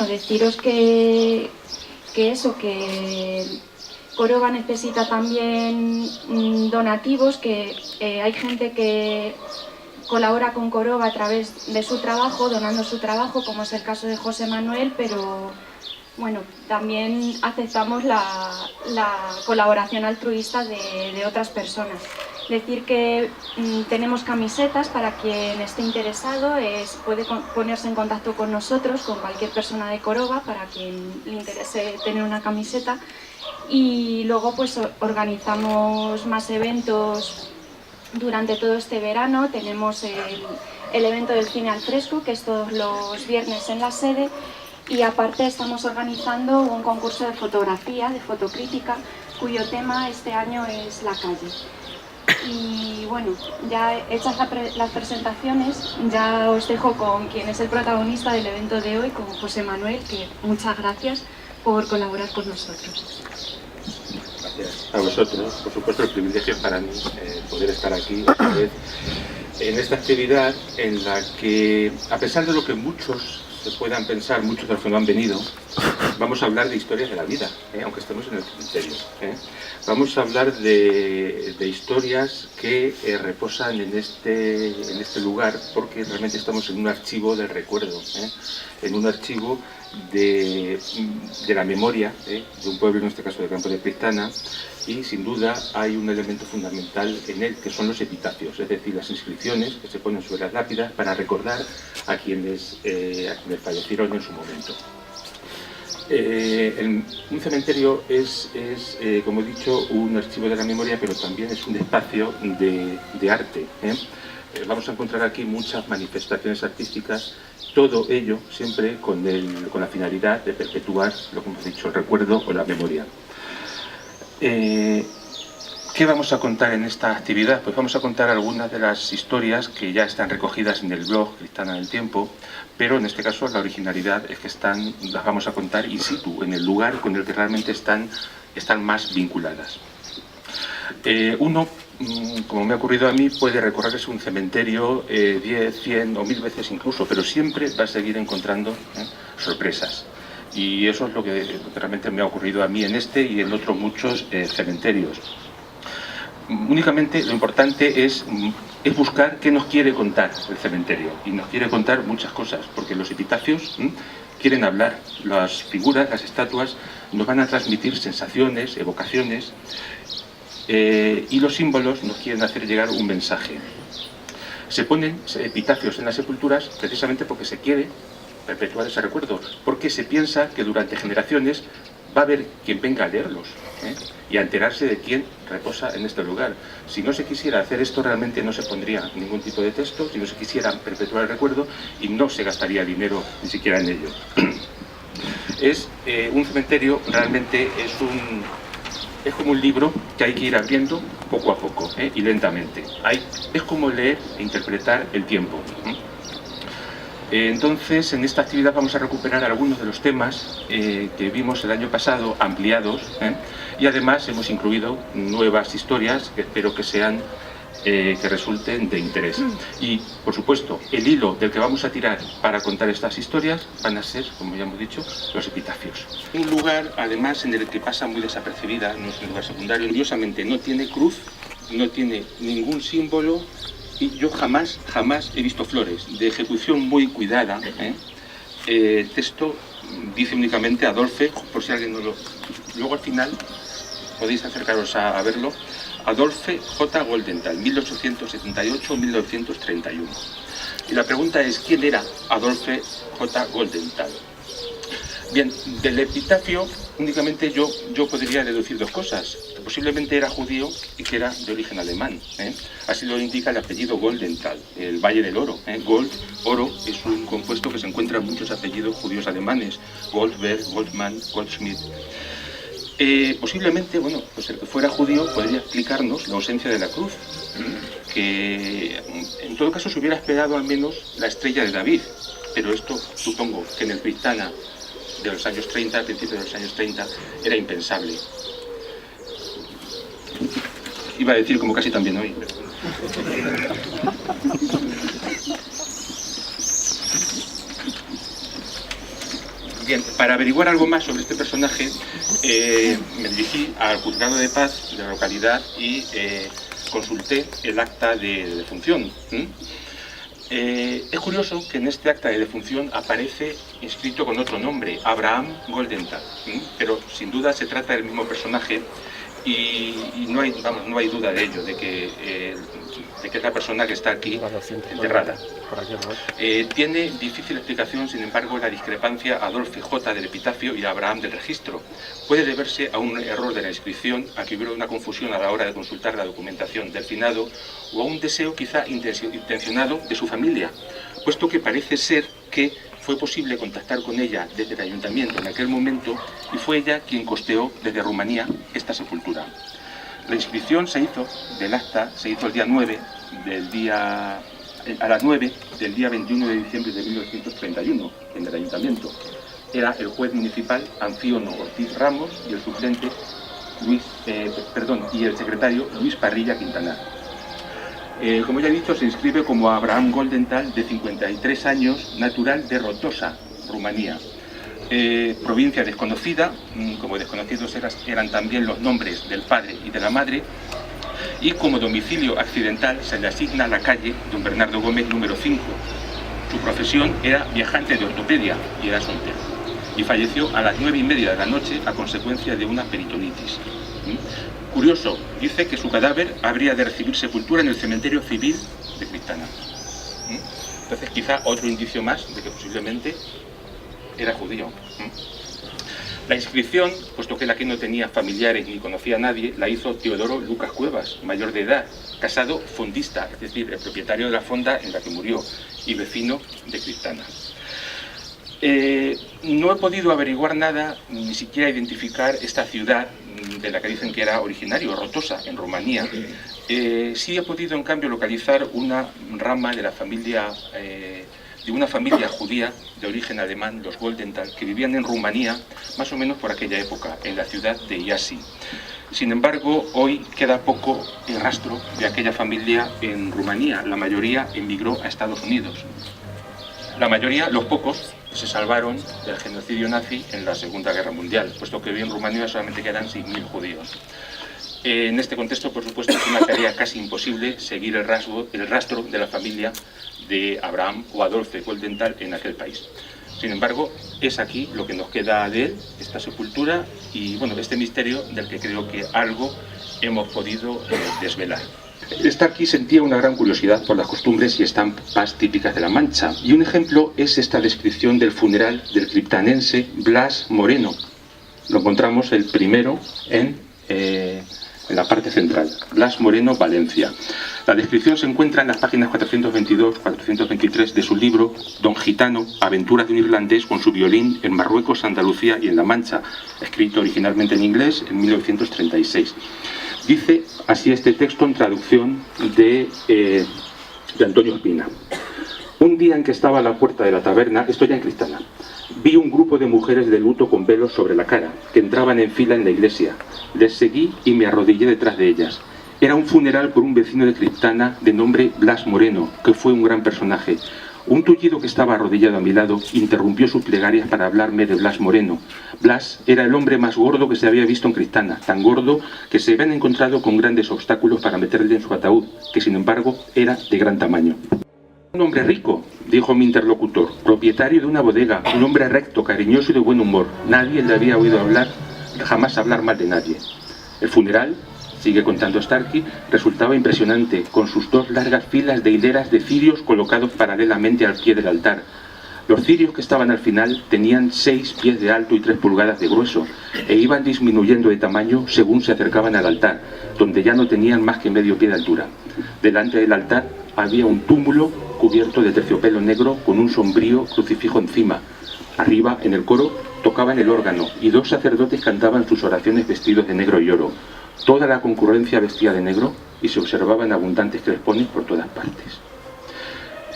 bueno, deciros que Córdoba necesita también donativos, que hay gente que colabora con Córdoba a través de su trabajo, donando su trabajo, como es el caso de José Manuel, pero bueno, también aceptamos la colaboración altruista de otras personas. Decir que tenemos camisetas para quien esté interesado, puede ponerse en contacto con nosotros, con cualquier persona de Córdoba, para quien le interese tener una camiseta. Y luego pues organizamos más eventos durante todo este verano. Tenemos el evento del cine al fresco, que es todos los viernes en la sede, y aparte estamos organizando un concurso de fotografía, de fotocrítica, cuyo tema este año es la calle. Y bueno, ya hechas las presentaciones, ya os dejo con quien es el protagonista del evento de hoy, con José Manuel, que muchas gracias por colaborar con nosotros. Gracias a vosotros. Por supuesto, el privilegio es para mí poder estar aquí otra vez en esta actividad en la que, a pesar de lo que muchos se puedan pensar, muchos de los que no han venido, vamos a hablar de historias de la vida, aunque estemos en el cementerio. Vamos a hablar de historias que reposan en este lugar, porque realmente estamos en un archivo del recuerdo, en un archivo de la memoria de un pueblo, en este caso de Campo de Cristana, y sin duda hay un elemento fundamental en él, que son los epitafios, es decir, las inscripciones que se ponen sobre las lápidas para recordar a quienes fallecieron en su momento. Un cementerio es, como he dicho, un archivo de la memoria, pero también es un espacio de arte. Vamos a encontrar aquí muchas manifestaciones artísticas, todo ello siempre con la finalidad de perpetuar, lo que hemos dicho, el recuerdo o la memoria. ¿Qué vamos a contar en esta actividad? Pues vamos a contar algunas de las historias que ya están recogidas en el blog Cristana del Tiempo, pero en este caso la originalidad es que las vamos a contar in situ, en el lugar con el que realmente están más vinculadas. Uno, como me ha ocurrido a mí, puede recorrerse un cementerio 10, 100 o 1000 veces incluso, pero siempre va a seguir encontrando sorpresas. Y eso es lo que realmente me ha ocurrido a mí en este y en otros muchos cementerios. Únicamente lo importante es buscar qué nos quiere contar el cementerio, y nos quiere contar muchas cosas, porque los epitafios quieren hablar, las figuras, las estatuas nos van a transmitir sensaciones, evocaciones, y los símbolos nos quieren hacer llegar un mensaje. Se ponen epitafios en las sepulturas precisamente porque se quiere perpetuar ese recuerdo, porque se piensa que durante generaciones va a haber quien venga a leerlos y a enterarse de quién reposa en este lugar. Si no se quisiera hacer esto, realmente no se pondría ningún tipo de texto, si no se quisiera perpetuar el recuerdo, y no se gastaría dinero ni siquiera en ello. Un cementerio realmente es como un libro que hay que ir abriendo poco a poco y lentamente. Es como leer e interpretar el tiempo. Entonces, en esta actividad vamos a recuperar algunos de los temas que vimos el año pasado, ampliados, y además hemos incluido nuevas historias que espero que resulten de interés. Y, por supuesto, el hilo del que vamos a tirar para contar estas historias van a ser, como ya hemos dicho, los epitafios. Un lugar, además, en el que pasa muy desapercibida, no es un lugar secundario, curiosamente no tiene cruz, no tiene ningún símbolo, y yo jamás he visto flores, de ejecución muy cuidada. El texto dice únicamente Adolphe, por si alguien no lo... Luego al final podéis acercaros a verlo. Adolphe J. Goldenthal, 1878-1931. Y la pregunta es, ¿quién era Adolphe J. Goldenthal? Bien, del epitafio únicamente yo podría deducir dos cosas: que posiblemente era judío y que era de origen alemán. Así lo indica el apellido Goldenthal, el Valle del Oro. Gold, oro, es un compuesto que se encuentra en muchos apellidos judíos alemanes: Goldberg, Goldman, Goldschmidt. Posiblemente, bueno, pues el que fuera judío podría explicarnos la ausencia de la cruz, que en todo caso se hubiera esperado al menos la estrella de David, pero esto supongo que en el Cristana de los años 30, a principios de los años 30, era impensable. Iba a decir como casi también hoy, pero... Bien, para averiguar algo más sobre este personaje, me dirigí al juzgado de paz de la localidad y consulté el acta de defunción. Es curioso que en este acta de defunción aparece inscrito con otro nombre, Abraham Goldenthal, pero sin duda se trata del mismo personaje y no hay duda de ello, de que es la persona que está aquí enterrada. Tiene difícil explicación, sin embargo, la discrepancia Adolphe J. del epitafio y Abraham del registro. Puede deberse a un error de la inscripción, a que hubiera una confusión a la hora de consultar la documentación del finado, o a un deseo quizá intencionado de su familia, puesto que parece ser que fue posible contactar con ella desde el ayuntamiento en aquel momento y fue ella quien costeó desde Rumanía esta sepultura. La inscripción del acta se hizo el día 9 a las 9 del día 21 de diciembre de 1931 en el ayuntamiento. Era el juez municipal Anfíono Ortiz Ramos y el suplente y el secretario Luis Parrilla Quintanar. Como ya he dicho, se inscribe como Abraham Goldenthal, de 53 años, natural de Rotosa, Rumanía. Provincia desconocida, como desconocidos eran también los nombres del padre y de la madre, y como domicilio accidental se le asigna la calle Don Bernardo Gómez número 5. Su profesión era viajante de ortopedia y era soltero. Y falleció a las 9:30 de la noche a consecuencia de una peritonitis. Curioso, dice que su cadáver habría de recibir sepultura en el cementerio civil de Cristana. Entonces quizá otro indicio más de que posiblemente era judío. La inscripción, puesto que él aquí no tenía familiares ni conocía a nadie, la hizo Teodoro Lucas Cuevas, mayor de edad, casado fondista, es decir, el propietario de la fonda en la que murió y vecino de Cristana. No he podido averiguar nada, ni siquiera identificar esta ciudad de la que dicen que era originario, Rotosa, en Rumanía. Sí he podido, en cambio, localizar una rama de la familia, de una familia judía de origen alemán, los Goldenthal, que vivían en Rumanía, más o menos por aquella época, en la ciudad de Iași. Sin embargo, hoy queda poco el rastro de aquella familia en Rumanía. La mayoría emigró a Estados Unidos. La mayoría, los pocos, se salvaron del genocidio nazi en la Segunda Guerra Mundial, puesto que hoy en Rumanía solamente quedan 6.000 judíos. En este contexto, por supuesto, es una tarea casi imposible seguir el rastro de la familia de Abraham o Adolphe Goldenthal en aquel país. Sin embargo, es aquí lo que nos queda de él, esta sepultura y bueno, este misterio del que creo que algo hemos podido desvelar. Starkey sentía una gran curiosidad por las costumbres y estampas típicas de La Mancha, y un ejemplo es esta descripción del funeral del criptanense Blas Moreno. Lo encontramos el primero en la parte central, Blas Moreno, Valencia. La descripción se encuentra en las páginas 422-423 de su libro Don Gitano, aventuras de un irlandés con su violín en Marruecos, Andalucía y en La Mancha, escrito originalmente en inglés en 1936. Dice así este texto en traducción de Antonio Espina. Un día en que estaba a la puerta de la taberna, esto ya en Cristana, vi un grupo de mujeres de luto con velos sobre la cara, que entraban en fila en la iglesia. Les seguí y me arrodillé detrás de ellas. Era un funeral por un vecino de Cristana de nombre Blas Moreno, que fue un gran personaje. Un tullido que estaba arrodillado a mi lado interrumpió sus plegarias para hablarme de Blas Moreno. Blas era el hombre más gordo que se había visto en Cristana, tan gordo que se habían encontrado con grandes obstáculos para meterle en su ataúd, que sin embargo era de gran tamaño. Un hombre rico, dijo mi interlocutor, propietario de una bodega, un hombre recto, cariñoso y de buen humor. Nadie le había oído jamás hablar mal de nadie. El funeral, sigue contando Starkey, resultaba impresionante, con sus dos largas filas de hileras de cirios colocados paralelamente al pie del altar. Los cirios que estaban al final tenían 6 pies de alto y 3 pulgadas de grueso, e iban disminuyendo de tamaño según se acercaban al altar, donde ya no tenían más que medio pie de altura. Delante del altar había un túmulo cubierto de terciopelo negro con un sombrío crucifijo encima. Arriba, en el coro, tocaban el órgano y 2 sacerdotes cantaban sus oraciones vestidos de negro y oro. Toda la concurrencia vestía de negro y se observaban abundantes crespones por todas partes.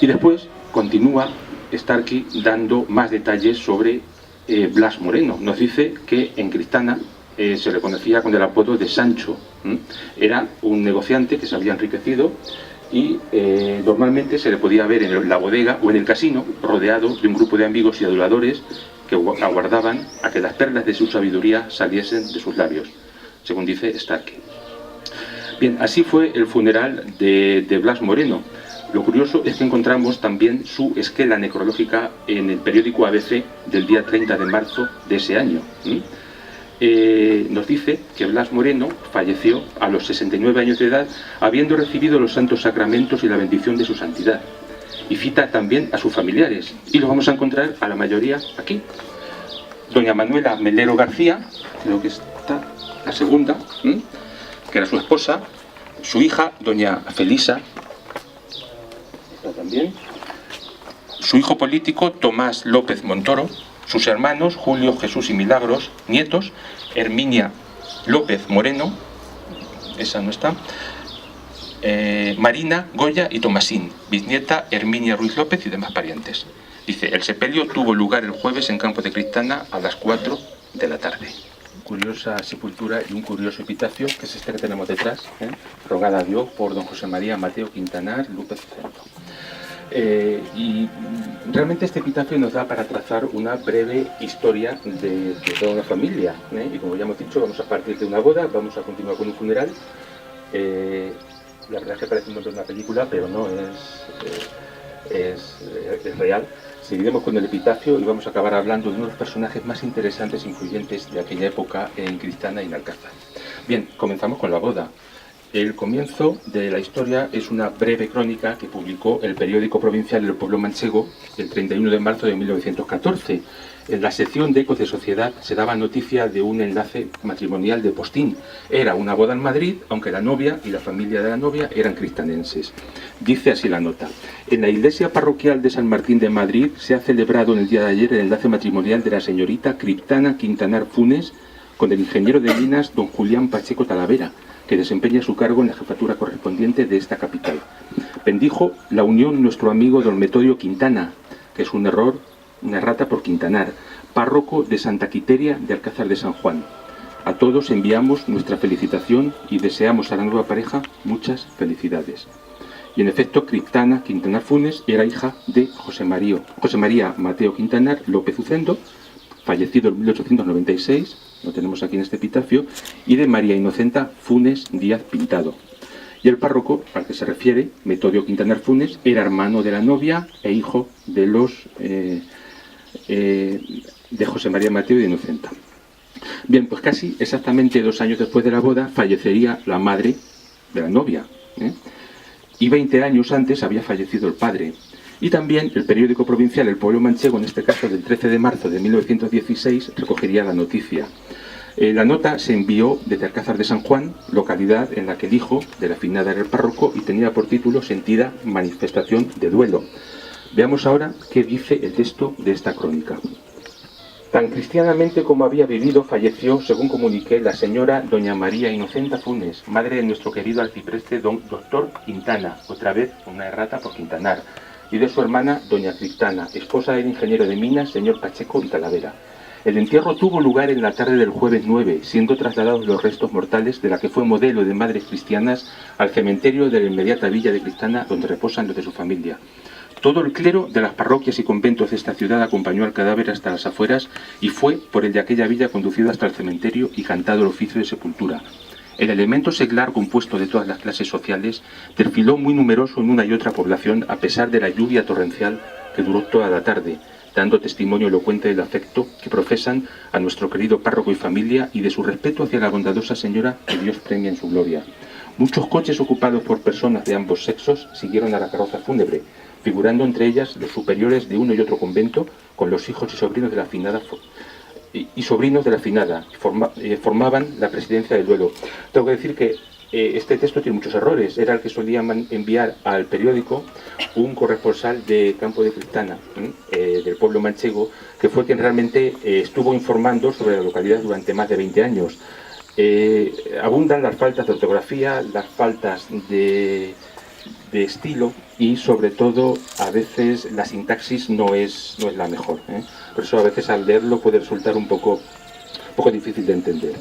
Y después continúa Starkey dando más detalles sobre Blas Moreno. Nos dice que en Cristana se le conocía con el apodo de Sancho. Era un negociante que se había enriquecido y normalmente se le podía ver en la bodega o en el casino, rodeado de un grupo de amigos y aduladores que aguardaban a que las perlas de su sabiduría saliesen de sus labios, según dice Starkey. Bien, así fue el funeral de Blas Moreno. Lo curioso es que encontramos también su esquela necrológica en el periódico ABC del día 30 de marzo de ese año. Nos dice que Blas Moreno falleció a los 69 años de edad, habiendo recibido los santos sacramentos y la bendición de su santidad. Y cita también a sus familiares, y lo vamos a encontrar a la mayoría aquí. Doña Manuela Melero García, creo que está la segunda, que era su esposa, su hija, doña Felisa, está también, su hijo político, Tomás López Montoro, sus hermanos, Julio, Jesús y Milagros, nietos, Herminia López Moreno, esa no está, Marina, Goya y Tomasín, bisnieta Herminia Ruiz López y demás parientes. Dice, el sepelio tuvo lugar el jueves en Campo de Criptana a las 4 de la tarde. Curiosa sepultura y un curioso epitafio, que es este que tenemos detrás, rogada a Dios por don José María Mateo Quintanar López Centro. Y realmente este epitafio nos da para trazar una breve historia de toda una familia, y como ya hemos dicho, vamos a partir de una boda, vamos a continuar con un funeral. La verdad es que parece un nombre de una película, pero no, es real. Seguiremos con el epitafio y vamos a acabar hablando de uno de los personajes más interesantes e influyentes de aquella época en Cristana y en Alcázar. Bien, comenzamos con la boda. El comienzo de la historia es una breve crónica que publicó el periódico provincial del Pueblo Manchego el 31 de marzo de 1914. En la sección de Ecos de Sociedad se daba noticia de un enlace matrimonial de postín. Era una boda en Madrid, aunque la novia y la familia de la novia eran cristanenses. Dice así la nota. En la iglesia parroquial de San Martín de Madrid se ha celebrado en el día de ayer el enlace matrimonial de la señorita Criptana Quintanar Funes con el ingeniero de minas don Julián Pacheco Talavera, que desempeña su cargo en la jefatura correspondiente de esta capital. Bendijo la unión nuestro amigo don Metodio Quintana, que es una errata por Quintanar, párroco de Santa Quiteria de Alcázar de San Juan. A todos enviamos nuestra felicitación y deseamos a la nueva pareja muchas felicidades. Y en efecto, Criptana Quintanar Funes era hija de José María Mateo Quintanar López Ucendo, fallecido en 1896, lo tenemos aquí en este epitafio, y de María Inocenta Funes Díaz Pintado. Y el párroco al que se refiere, Metodio Quintanar Funes, era hermano de la novia e hijo de de José María Mateo y de Inocenta. Bien, pues casi exactamente 2 años después de la boda fallecería la madre de la novia, y 20 años antes había fallecido el padre. Y también el periódico provincial El Pueblo Manchego, en este caso del 13 de marzo de 1916, recogería la noticia. La nota se envió desde Alcázar de San Juan, localidad en la que el hijo de la finada era el párroco y tenía por título Sentida manifestación de duelo. Veamos ahora qué dice el texto de esta crónica. Tan cristianamente como había vivido, falleció, según comuniqué, la señora doña María Inocenta Funes, madre de nuestro querido arcipreste doctor Quintana, otra vez una errata por Quintanar, y de su hermana doña Criptana, esposa del ingeniero de minas, señor Pacheco y Talavera. El entierro tuvo lugar en la tarde del jueves 9, siendo trasladados los restos mortales de la que fue modelo de madres cristianas al cementerio de la inmediata villa de Cristana, donde reposan los de su familia. Todo el clero de las parroquias y conventos de esta ciudad acompañó al cadáver hasta las afueras y fue por el de aquella villa conducido hasta el cementerio y cantado el oficio de sepultura. El elemento seglar compuesto de todas las clases sociales desfiló muy numeroso en una y otra población a pesar de la lluvia torrencial que duró toda la tarde, dando testimonio elocuente del afecto que profesan a nuestro querido párroco y familia y de su respeto hacia la bondadosa señora que Dios premia en su gloria. Muchos coches ocupados por personas de ambos sexos siguieron a la carroza fúnebre, figurando entre ellas los superiores de uno y otro convento con los hijos y sobrinos de la finada formaban la presidencia del duelo. Tengo que decir que este texto tiene muchos errores. Era el que solían enviar al periódico un corresponsal de Campo de Criptana, del pueblo manchego, que fue quien realmente estuvo informando sobre la localidad durante más de 20 años. Abundan las faltas de ortografía, las faltas de estilo y sobre todo a veces la sintaxis no es la mejor, por eso a veces al leerlo puede resultar un poco difícil de entender.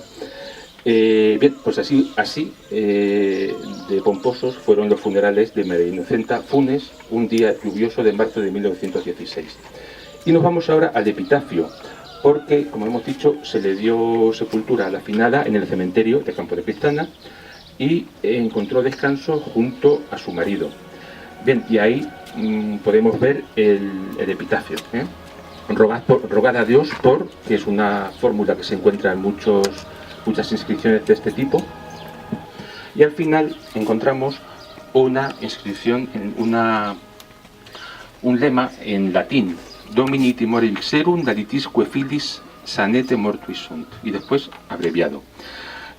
Bien, pues así de pomposos fueron los funerales de María Inocenta Funes, un día lluvioso de marzo de 1916. Y nos vamos ahora al epitafio. porque, como hemos dicho, se le dio sepultura a la finada en el cementerio de Campo de Cristana y encontró descanso junto a su marido. Bien, y ahí podemos ver el epitafio. Rogad a Dios por, que es una fórmula que se encuentra en muchas inscripciones de este tipo. Y al final encontramos una inscripción, un lema en latín: Domini timore ixerum dalitisque filis sanete mortuis sunt, y después abreviado.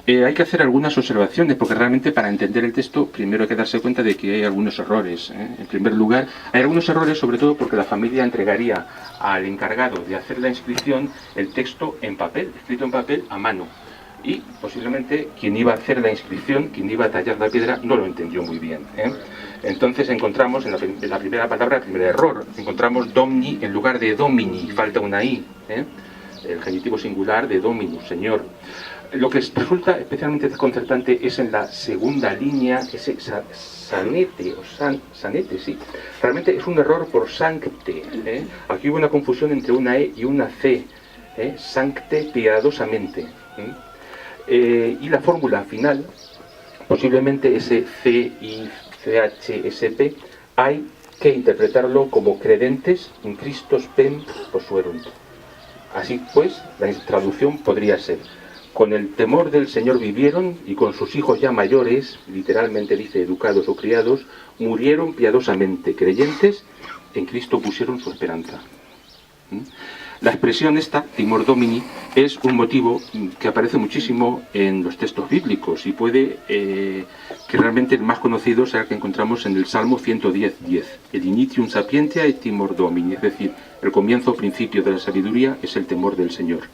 Hay que hacer algunas observaciones, porque realmente para entender el texto primero hay que darse cuenta de que hay algunos errores. En primer lugar, hay algunos errores sobre todo porque la familia entregaría al encargado de hacer la inscripción el texto en papel, escrito en papel a mano. Y posiblemente quien iba a hacer la inscripción, quien iba a tallar la piedra, no lo entendió muy bien. Entonces encontramos en la primera palabra, el primer error, encontramos domni en lugar de domini, falta una i, el genitivo singular de dominus, señor. Lo que resulta especialmente desconcertante es en la segunda línea, ese sanete, sanete, sí. Realmente es un error por sancte. Aquí hubo una confusión entre una E y una C. Sancte, piadosamente. Y la fórmula final, posiblemente ese C-I-C-H-S-P, hay que interpretarlo como credentes in Christo spem posuerunt. Así pues, la traducción podría ser: con el temor del Señor vivieron, y con sus hijos ya mayores, literalmente dice educados o criados, murieron piadosamente, creyentes, en Cristo pusieron su esperanza. La expresión esta, timor domini, es un motivo que aparece muchísimo en los textos bíblicos, y puede que realmente el más conocido sea el que encontramos en el Salmo 110:10. El initium sapientia et timor domini, es decir, el comienzo o principio de la sabiduría es el temor del Señor.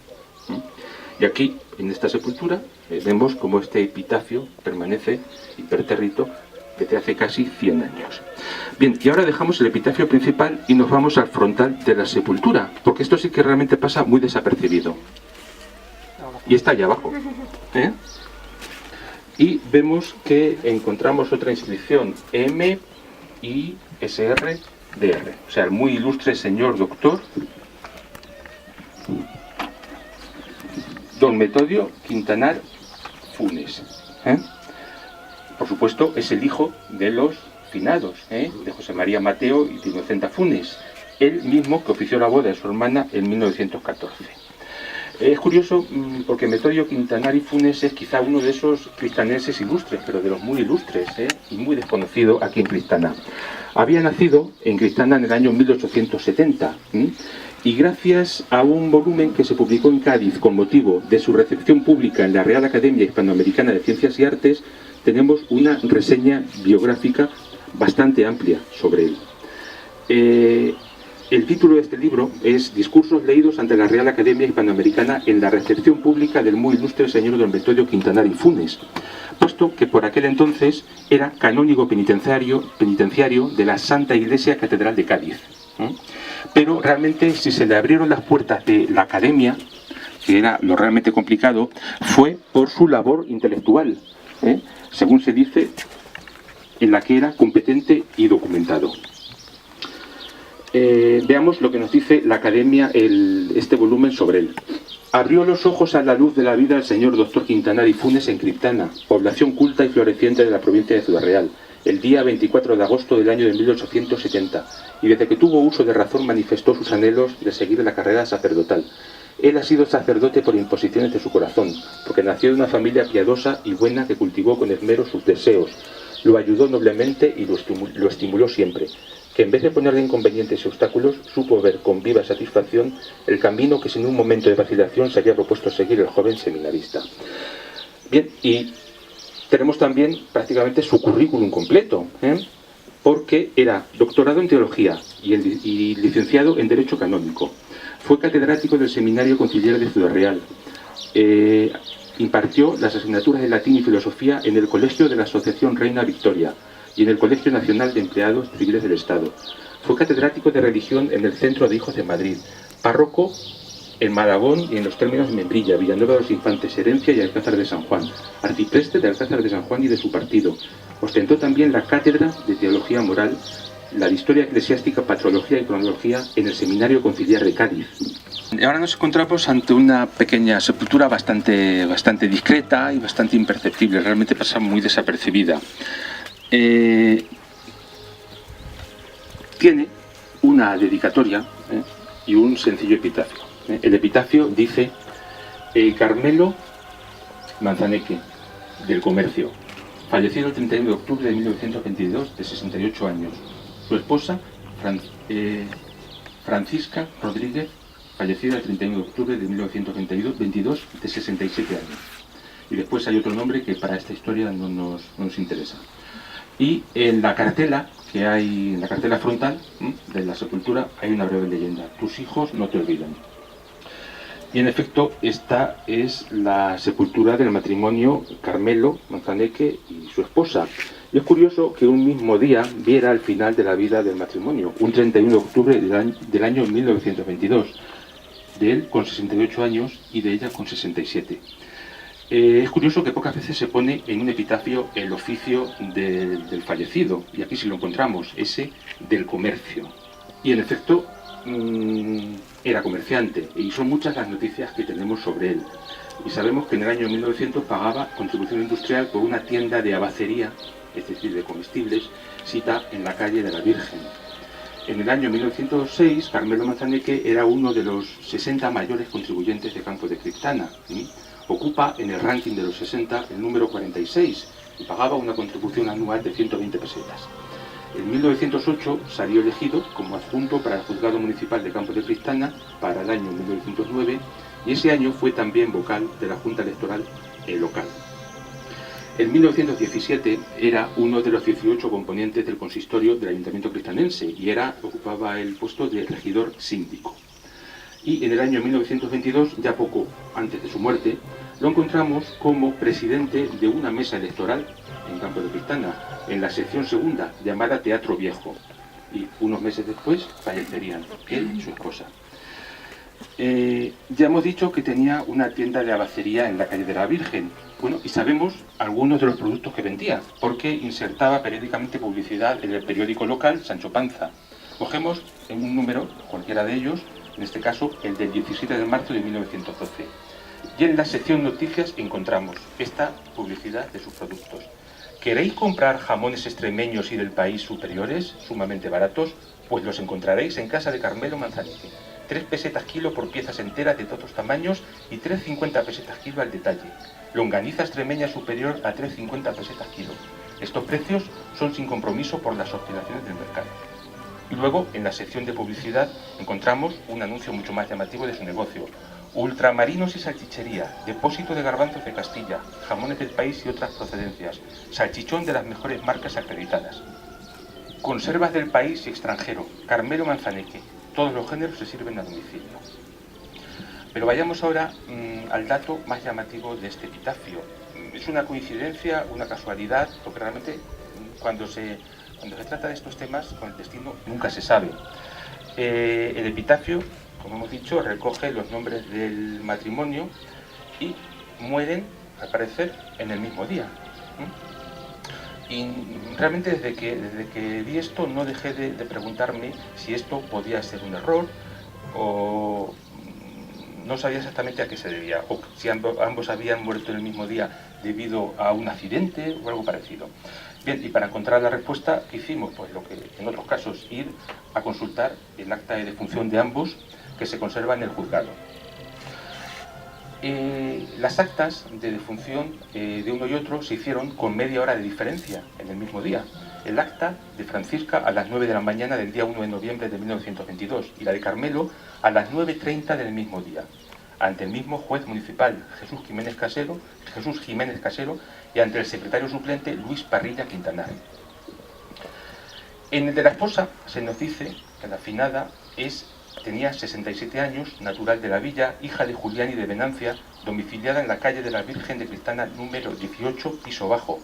Y aquí, en esta sepultura, vemos cómo este epitafio permanece impertérrito desde hace casi 100 años. Bien, y ahora dejamos el epitafio principal y nos vamos al frontal de la sepultura, porque esto sí que realmente pasa muy desapercibido. Y está allá abajo. Y vemos que encontramos otra inscripción, M-I-S-R-D-R, o sea, el muy ilustre señor doctor Don Metodio Quintanar Funes. Por supuesto, es el hijo de los finados, de José María Mateo y de Inocenta Funes, él mismo que ofició la boda de su hermana en 1914. Es curioso porque Metodio Quintanar y Funes es quizá uno de esos cristaneses ilustres, pero de los muy ilustres, y muy desconocido aquí en Cristana. Había nacido en Cristana en el año 1870, y gracias a un volumen que se publicó en Cádiz con motivo de su recepción pública en la Real Academia Hispanoamericana de Ciencias y Artes, tenemos una reseña biográfica bastante amplia sobre él. El título de este libro es Discursos leídos ante la Real Academia Hispanoamericana en la recepción pública del muy ilustre señor don Metodio Quintanar y Funes, puesto que por aquel entonces era canónigo penitenciario de la Santa Iglesia Catedral de Cádiz. Pero realmente, si se le abrieron las puertas de la academia, que era lo realmente complicado, fue por su labor intelectual, según se dice, en la que era competente y documentado. Veamos lo que nos dice la academia, este volumen sobre él. Abrió los ojos a la luz de la vida el señor doctor Quintanar y Funes en Criptana, población culta y floreciente de la provincia de Ciudad Real, el día 24 de agosto del año de 1870, y desde que tuvo uso de razón manifestó sus anhelos de seguir la carrera sacerdotal. Él ha sido sacerdote por imposiciones de su corazón, porque nació de una familia piadosa y buena que cultivó con esmero sus deseos, lo ayudó noblemente y lo estimuló siempre, que en vez de ponerle inconvenientes y obstáculos, supo ver con viva satisfacción el camino que sin un momento de vacilación se había propuesto seguir el joven seminarista. Bien, y tenemos también prácticamente su currículum completo, porque era doctorado en teología y licenciado en Derecho Canónico. Fue catedrático del Seminario Conciliar de Ciudad Real. Impartió las asignaturas de latín y filosofía en el Colegio de la Asociación Reina Victoria y en el Colegio Nacional de Empleados Civiles del Estado. Fue catedrático de religión en el Centro de Hijos de Madrid, párroco en Malagón y en los términos de Membrilla, Villanueva de los Infantes, Herencia y Alcázar de San Juan, arcipreste de Alcázar de San Juan y de su partido. Ostentó también la cátedra de Teología Moral, la de Historia Eclesiástica, Patrología y Cronología en el Seminario Conciliar de Cádiz. Ahora nos encontramos ante una pequeña sepultura bastante discreta y bastante imperceptible, realmente pasa muy desapercibida. Tiene una dedicatoria y un sencillo epitafio. El epitafio dice: Carmelo Manzaneque, del Comercio, fallecido el 31 de octubre de 1922, de 68 años. Su esposa, Francisca Rodríguez, fallecida el 31 de octubre de 1922, de 67 años. Y después hay otro nombre que para esta historia no nos interesa. Y en la cartela que hay, en la cartela frontal de la sepultura, hay una breve leyenda: tus hijos no te olvidan. Y en efecto, esta es la sepultura del matrimonio Carmelo Manzaneque y su esposa. Y es curioso que un mismo día viera el final de la vida del matrimonio, un 31 de octubre del año 1922, de él con 68 años y de ella con 67. Es curioso que pocas veces se pone en un epitafio el oficio del fallecido, y aquí sí lo encontramos, ese del Comercio. Y en efecto, era comerciante, y son muchas las noticias que tenemos sobre él. Y sabemos que en el año 1900 pagaba contribución industrial por una tienda de abacería, es decir, de comestibles, sita en la calle de la Virgen. En el año 1906, Carmelo Manzaneque era uno de los 60 mayores contribuyentes de Campo de Criptana. Ocupa en el ranking de los 60 el número 46 y pagaba una contribución anual de 120 pesetas. En 1908 salió elegido como adjunto para el Juzgado Municipal de Campo de Criptana para el año 1909, y ese año fue también vocal de la Junta Electoral local. En 1917 era uno de los 18 componentes del consistorio del Ayuntamiento cristanense y ocupaba el puesto de regidor síndico. Y en el año 1922, ya poco antes de su muerte, lo encontramos como presidente de una mesa electoral en Campo de Criptana, en la sección segunda, llamada Teatro Viejo. Y unos meses después fallecerían él y su esposa. Ya hemos dicho que tenía una tienda de abacería en la calle de la Virgen. Bueno, y sabemos algunos de los productos que vendía, porque insertaba periódicamente publicidad en el periódico local Sancho Panza. Cogemos en un número, cualquiera de ellos, en este caso el del 17 de marzo de 1912. Y en la sección noticias encontramos esta publicidad de sus productos. ¿Queréis comprar jamones extremeños y del país superiores, sumamente baratos? Pues los encontraréis en casa de Carmelo Manzaneque. 3 pesetas kilo por piezas enteras de todos tamaños y 3,50 pesetas kilo al detalle. Longaniza extremeña superior a 3,50 pesetas kilo. Estos precios son sin compromiso por las oscilaciones del mercado. Y luego, en la sección de publicidad, encontramos un anuncio mucho más llamativo de su negocio. Ultramarinos y salchichería, depósito de garbanzos de Castilla, jamones del país y otras procedencias, salchichón de las mejores marcas acreditadas. Conservas del país y extranjero, Carmelo Manzaneque, todos los géneros se sirven a domicilio. Pero vayamos ahora al dato más llamativo de este epitafio. Es una coincidencia, una casualidad, porque realmente cuando se trata de estos temas, con el destino nunca se sabe. El epitafio, como hemos dicho, recoge los nombres del matrimonio y mueren, al parecer, en el mismo día. Y realmente desde que vi esto no dejé de preguntarme si esto podía ser un error o no sabía exactamente a qué se debía, o si ambos habían muerto en el mismo día debido a un accidente o algo parecido. Bien, y para encontrar la respuesta, ¿qué hicimos? Pues lo que en otros casos, ir a consultar el acta de defunción de ambos, que se conserva en el juzgado. Las actas de defunción de uno y otro se hicieron con media hora de diferencia en el mismo día. El acta de Francisca a las 9 de la mañana del día 1 de noviembre de 1922 y la de Carmelo a las 9:30 del mismo día, ante el mismo juez municipal, Jesús Jiménez Casero, y ante el secretario suplente, Luis Parrilla Quintanar. En el de la esposa se nos dice que la finada tenía 67 años, natural de la villa, hija de Julián y de Venancia, domiciliada en la calle de la Virgen de Criptana número 18, piso bajo,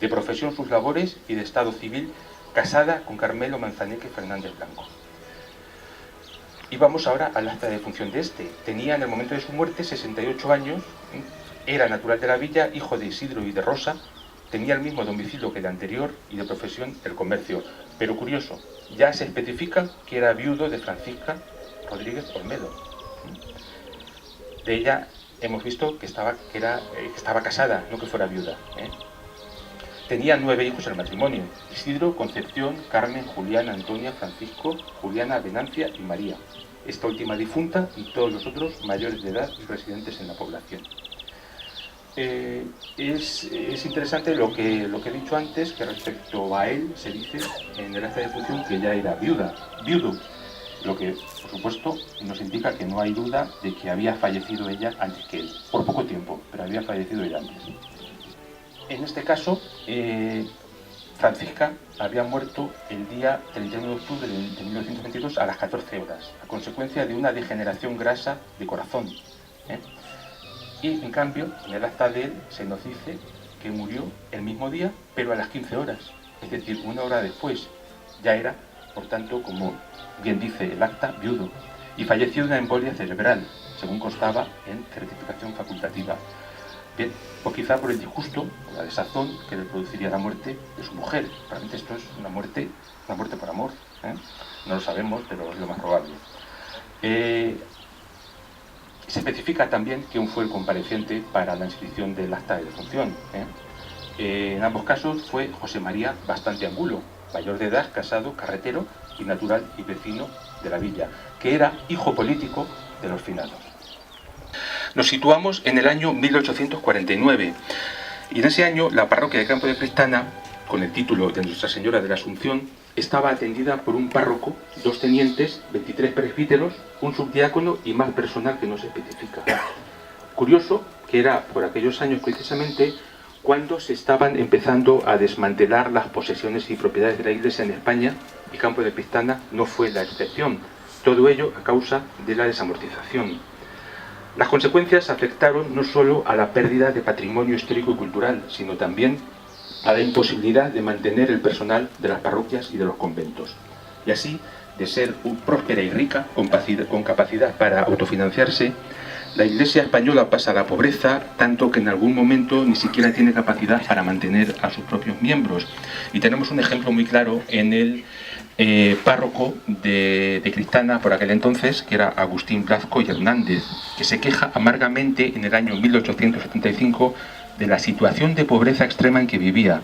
de profesión sus labores y de estado civil, casada con Carmelo Manzaneque Fernández Blanco. Y vamos ahora al acta de defunción de este. Tenía en el momento de su muerte 68 años, era natural de la villa, hijo de Isidro y de Rosa, tenía el mismo domicilio que el anterior y de profesión el comercio. Pero curioso, ya se especifica que era viudo de Francisca Rodríguez Olmedo. De ella hemos visto que estaba casada, no que fuera viuda. Tenía 9 hijos en el matrimonio: Isidro, Concepción, Carmen, Julián, Antonia, Francisco, Juliana, Venancia y María. Esta última difunta y todos los otros mayores de edad y residentes en la población. Es interesante lo que he dicho antes, que respecto a él se dice en el acta de defunción que ella era viudo, lo que por supuesto nos indica que no hay duda de que había fallecido ella antes que él, por poco tiempo, pero había fallecido ella antes. En este caso, Francisca había muerto el día 31 de octubre de 1922 a las 14 horas, a consecuencia de una degeneración grasa de corazón. Y en cambio, en el acta de él se nos dice que murió el mismo día, pero a las 15 horas, es decir, 1 hora después. Ya era, por tanto, como bien dice el acta, viudo, y falleció de una embolia cerebral, según constaba en certificación facultativa. Bien, pues quizá por el disgusto, la desazón que le produciría la muerte de su mujer. Realmente esto es una muerte por amor, No lo sabemos, pero es lo más probable. Se especifica también quién fue el compareciente para la inscripción del acta de defunción. En ambos casos fue José María Bastante Angulo, mayor de edad, casado, carretero y natural y vecino de la villa, que era hijo político de los finados. Nos situamos en el año 1849 y en ese año la parroquia de Campo de Cristana, con el título de Nuestra Señora de la Asunción, estaba atendida por un párroco, 2 tenientes, 23 presbíteros, un subdiácono y más personal que no se especifica. Curioso que era por aquellos años precisamente cuando se estaban empezando a desmantelar las posesiones y propiedades de la Iglesia en España, y Campo de Cristana no fue la excepción. Todo ello a causa de la desamortización. Las consecuencias afectaron no solo a la pérdida de patrimonio histórico y cultural, sino también a la imposibilidad de mantener el personal de las parroquias y de los conventos. Y así, de ser próspera y rica, con capacidad para autofinanciarse, la Iglesia española pasa a la pobreza, tanto que en algún momento ni siquiera tiene capacidad para mantener a sus propios miembros. Y tenemos un ejemplo muy claro en el párroco de Cristana por aquel entonces, que era Agustín Blasco y Hernández, que se queja amargamente en el año 1875 de la situación de pobreza extrema en que vivía,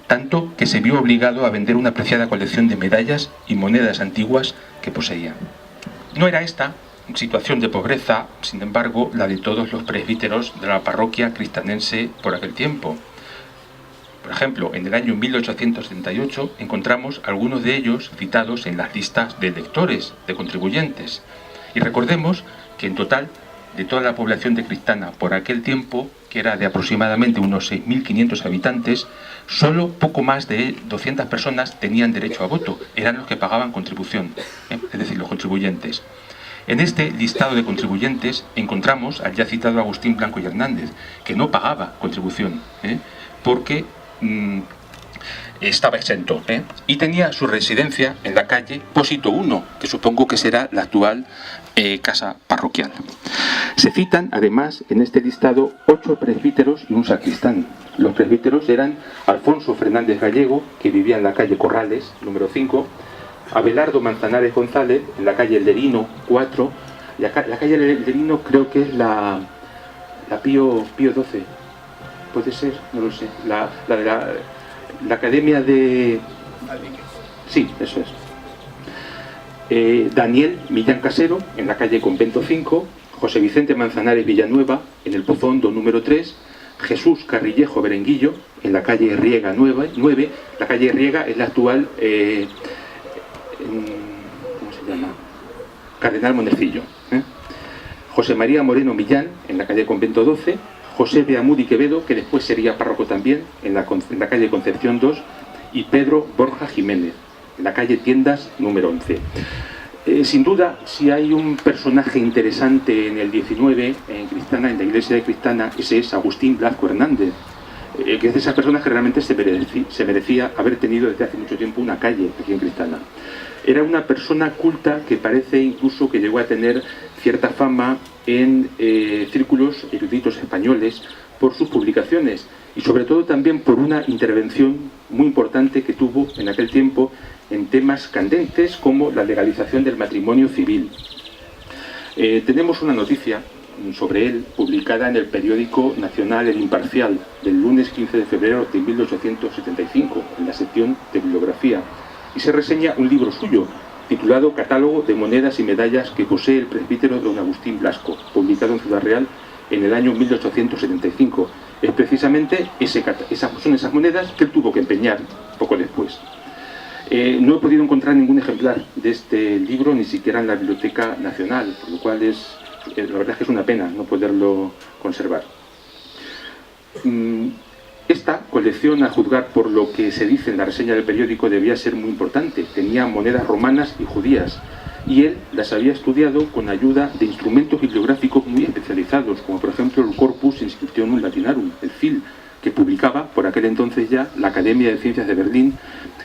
tanto que se vio obligado a vender una apreciada colección de medallas y monedas antiguas que poseía. No era esta situación de pobreza, sin embargo, la de todos los presbíteros de la parroquia cristanense por aquel tiempo. Por ejemplo, en el año 1878 encontramos algunos de ellos citados en las listas de electores, de contribuyentes. Y recordemos que en total, de toda la población de Cristana por aquel tiempo, que era de aproximadamente unos 6.500 habitantes, solo poco más de 200 personas tenían derecho a voto, eran los que pagaban contribución, es decir, los contribuyentes. En este listado de contribuyentes encontramos al ya citado Agustín Blasco y Hernández, que no pagaba contribución, porque estaba exento, y tenía su residencia en la calle Pósito 1, que supongo que será la actual casa parroquial. Se citan además en este listado 8 presbíteros y un sacristán. Los presbíteros eran Alfonso Fernández Gallego, que vivía en la calle Corrales, número 5, Abelardo Manzanares González, en la calle Lerino 4, la calle Lerino creo que es la Pío XII, puede ser, no lo sé, la de la Academia de... Sí, eso es. Daniel Millán Casero, en la calle Convento 5, José Vicente Manzanares Villanueva, en el Pozondo número 3, Jesús Carrillejo Berenguillo, en la calle Riega 9, la calle Riega es la actual, ¿cómo se llama? Cardenal Monecillo. José María Moreno Millán, en la calle Convento 12, José Beamudi Quevedo, que después sería párroco también, en la calle Concepción 2, y Pedro Borja Jiménez, en la calle Tiendas número 11. Sin duda, si hay un personaje interesante en el 19, en Cristana, en la iglesia de Cristana, ese es Agustín Blasco Hernández, que es de esas personas que realmente se merecía haber tenido desde hace mucho tiempo una calle aquí en Cristana. Era una persona culta que parece incluso que llegó a tener cierta fama en círculos eruditos españoles por sus publicaciones y sobre todo también por una intervención muy importante que tuvo en aquel tiempo en temas candentes como la legalización del matrimonio civil. Tenemos una noticia sobre él publicada en el periódico nacional El Imparcial del lunes 15 de febrero de 1875, en la sección de bibliografía, y se reseña un libro suyo titulado Catálogo de monedas y medallas que posee el presbítero don Agustín Blasco, publicado en Ciudad Real en el año 1875. Es precisamente son esas monedas que él tuvo que empeñar poco después. No he podido encontrar ningún ejemplar de este libro, ni siquiera en la Biblioteca Nacional, por lo cual la verdad es que es una pena no poderlo conservar. Esta colección, a juzgar por lo que se dice en la reseña del periódico, debía ser muy importante. Tenía monedas romanas y judías, y él las había estudiado con ayuda de instrumentos bibliográficos muy especializados, como por ejemplo el Corpus Inscriptionum Latinarum, el FIL, que publicaba por aquel entonces ya la Academia de Ciencias de Berlín,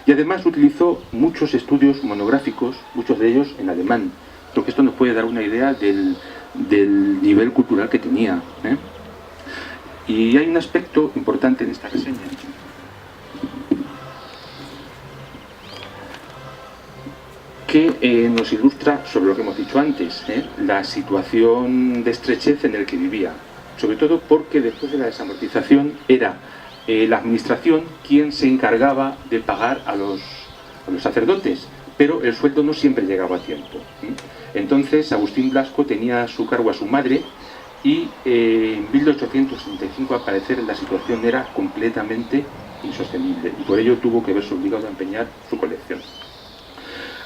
y además utilizó muchos estudios monográficos, muchos de ellos en alemán, porque esto nos puede dar una idea del nivel cultural que tenía, ¿eh? Y hay un aspecto importante en esta reseña, que nos ilustra sobre lo que hemos dicho antes, la situación de estrechez en el que vivía, sobre todo porque después de la desamortización era la administración quien se encargaba de pagar a los sacerdotes, pero el sueldo no siempre llegaba a tiempo. Entonces Agustín Blasco tenía a su cargo a su madre, y en 1865 al parecer la situación era completamente insostenible, y por ello tuvo que verse obligado a empeñar su colección.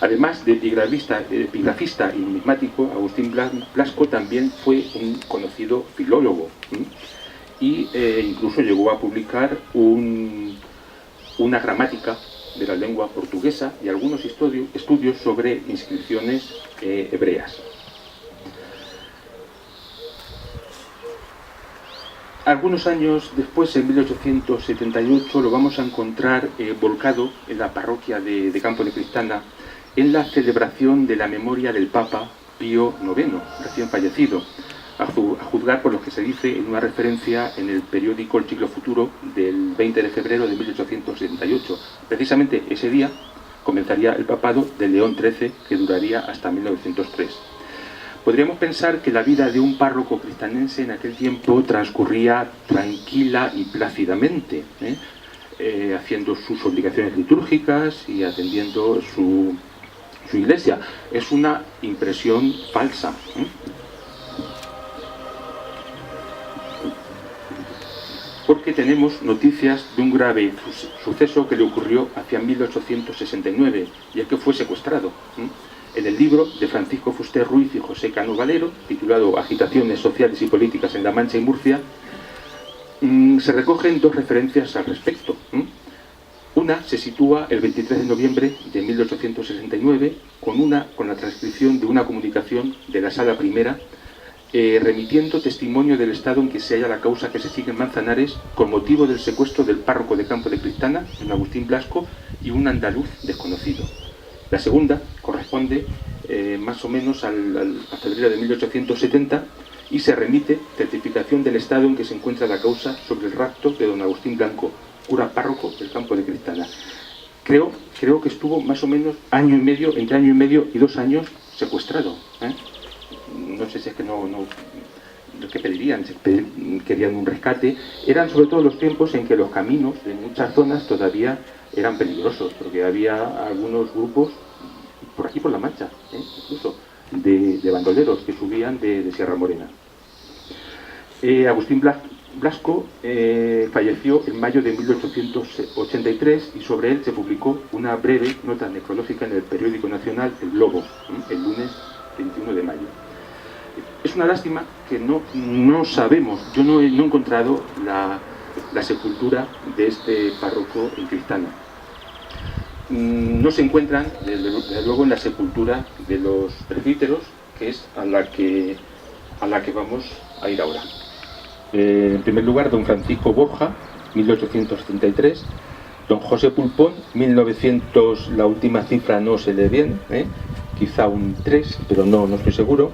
Además de epigrafista y numismático, Agustín Blasco también fue un conocido filólogo, y incluso llegó a publicar una gramática de la lengua portuguesa y algunos estudios sobre inscripciones hebreas. Algunos años después, en 1878, lo vamos a encontrar volcado en la parroquia de Campo de Cristana en la celebración de la memoria del Papa Pío IX, recién fallecido, a juzgar por lo que se dice en una referencia en el periódico El Siglo Futuro del 20 de febrero de 1878. Precisamente ese día comenzaría el papado de León XIII, que duraría hasta 1903. Podríamos pensar que la vida de un párroco cristanense en aquel tiempo transcurría tranquila y plácidamente, haciendo sus obligaciones litúrgicas y atendiendo su iglesia. Es una impresión falsa. Porque tenemos noticias de un grave suceso que le ocurrió hacia 1869, y es que fue secuestrado. En el libro de Francisco Fuster Ruiz y José Cano Valero, titulado Agitaciones sociales y políticas en La Mancha y Murcia, se recogen dos referencias al respecto. Una se sitúa el 23 de noviembre de 1869 con la transcripción de una comunicación de la Sala Primera, remitiendo testimonio del estado en que se halla la causa que se sigue en Manzanares con motivo del secuestro del párroco de Campo de Cristana, don Agustín Blasco, y un andaluz desconocido. La segunda corresponde más o menos a febrero de 1870 y se remite certificación del estado en que se encuentra la causa sobre el rapto de don Agustín Blanco, cura párroco del Campo de Cristana. Creo que estuvo más o menos entre año y medio y 2 años secuestrado. No sé si es que ¿qué pedirían? Querían un rescate. Eran sobre todo los tiempos en que los caminos de muchas zonas todavía eran peligrosos, porque había algunos grupos, por aquí por La Mancha, incluso, de bandoleros que subían de Sierra Morena. Agustín Blasco falleció en mayo de 1883 y sobre él se publicó una breve nota necrológica en el periódico nacional El Globo, el lunes 21 de mayo. Es una lástima que no sabemos, yo no he encontrado la sepultura de este párroco en Cristana. No se encuentran, desde luego, en la sepultura de los presbíteros, que es a la que vamos a ir ahora. En primer lugar, don Francisco Borja, 1833, don José Pulpón, 1900, la última cifra no se lee bien, quizá un 3, pero no estoy seguro.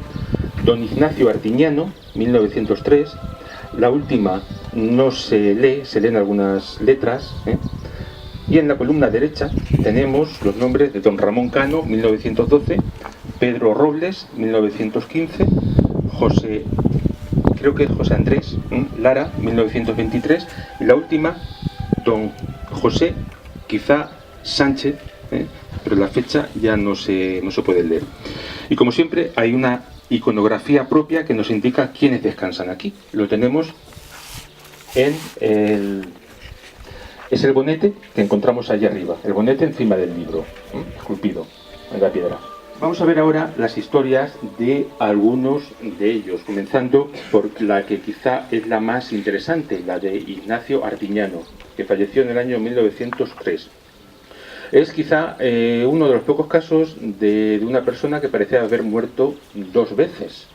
Don Ignacio Artiñano, 1903, la última no se lee, se leen algunas letras, Y en la columna derecha tenemos los nombres de don Ramón Cano, 1912, Pedro Robles, 1915, creo que es José Andrés Lara, 1923, y la última, don José, quizá Sánchez, pero la fecha ya no se puede leer. Y como siempre hay una iconografía propia que nos indica quiénes descansan aquí. Lo tenemos en es el bonete que encontramos allí arriba, el bonete encima del libro, esculpido en la piedra. Vamos a ver ahora las historias de algunos de ellos, comenzando por la que quizá es la más interesante, la de Ignacio Artiñano, que falleció en el año 1903. Es quizá uno de los pocos casos de una persona que parecía haber muerto 2 veces,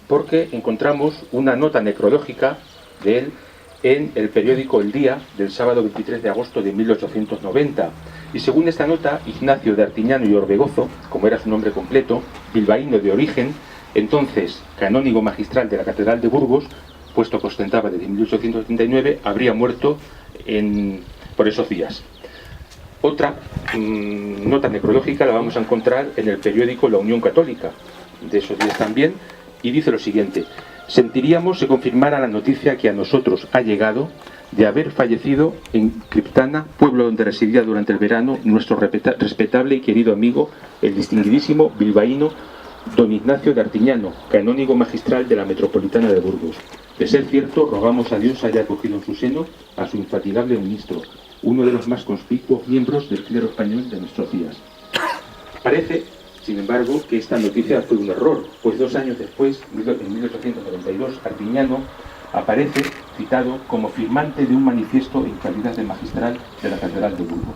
porque encontramos una nota necrológica de él en el periódico El Día del sábado 23 de agosto de 1890. Y según esta nota, Ignacio de Artiñano y Orbegozo, como era su nombre completo, bilbaíno de origen, entonces canónigo magistral de la Catedral de Burgos, puesto que ostentaba desde 1879, habría muerto por esos días. Otra nota necrológica la vamos a encontrar en el periódico La Unión Católica, de esos días también, y dice lo siguiente: sentiríamos se confirmara la noticia que a nosotros ha llegado de haber fallecido en Criptana, pueblo donde residía durante el verano nuestro respetable y querido amigo, el distinguidísimo bilbaíno don Ignacio de Artiñano, canónigo magistral de la Metropolitana de Burgos. De ser cierto, rogamos a Dios haya acogido en su seno a su infatigable ministro, uno de los más conspicuos miembros del clero español de nuestros días. Parece, sin embargo, que esta noticia fue un error, pues 2 años después, en 1892, Artiñano aparece citado como firmante de un manifiesto en calidad de magistral de la Catedral de Burgos.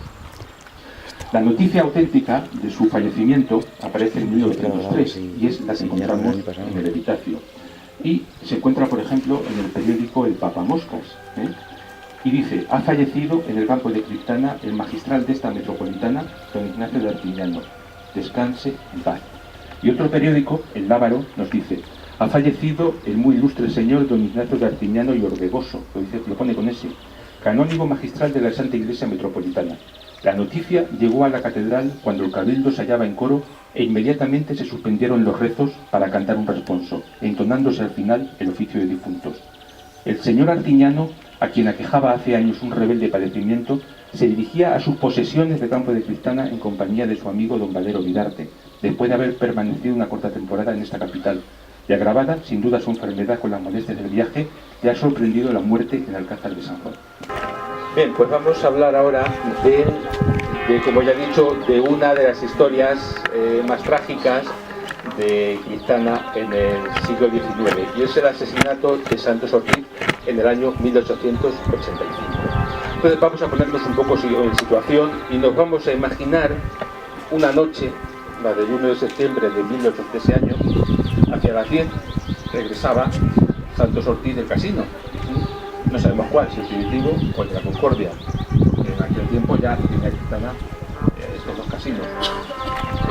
La noticia auténtica de su fallecimiento aparece en 1903 y es la que encontramos en el epitafio. Y se encuentra, por ejemplo, en el periódico El Papamoscas. Y dice: ha fallecido en el campo de Criptana el magistral de esta metropolitana, don Ignacio de Artiñano. Descanse en paz. Y otro periódico, El Lábaro, nos dice: ha fallecido el muy ilustre señor don Ignacio de Artiñano y Orbegoso, lo pone con ese, canónigo magistral de la Santa Iglesia Metropolitana. La noticia llegó a la catedral cuando el cabildo se hallaba en coro e inmediatamente se suspendieron los rezos para cantar un responso, entonándose al final el oficio de difuntos. El señor Artiñano, a quien aquejaba hace años un rebelde padecimiento, se dirigía a sus posesiones de campo de Criptana en compañía de su amigo don Valero Vidarte, después de haber permanecido una corta temporada en esta capital, y agravada sin duda su enfermedad con las molestias del viaje, le ha sorprendido la muerte en Alcázar de San Juan. Bien, pues vamos a hablar ahora de, como ya he dicho, de una de las historias más trágicas de Criptana en el siglo XIX, y es el asesinato de Santos Ortiz en el año 1885. Entonces vamos a ponernos un poco en situación y nos vamos a imaginar una noche, la del 1 de septiembre de 1800 ese año, hacia las 10, regresaba Santos Ortiz del casino. No sabemos cuál, si el Primitivo o el de la Concordia. En aquel tiempo ya tenía Criptana estos 2 casinos.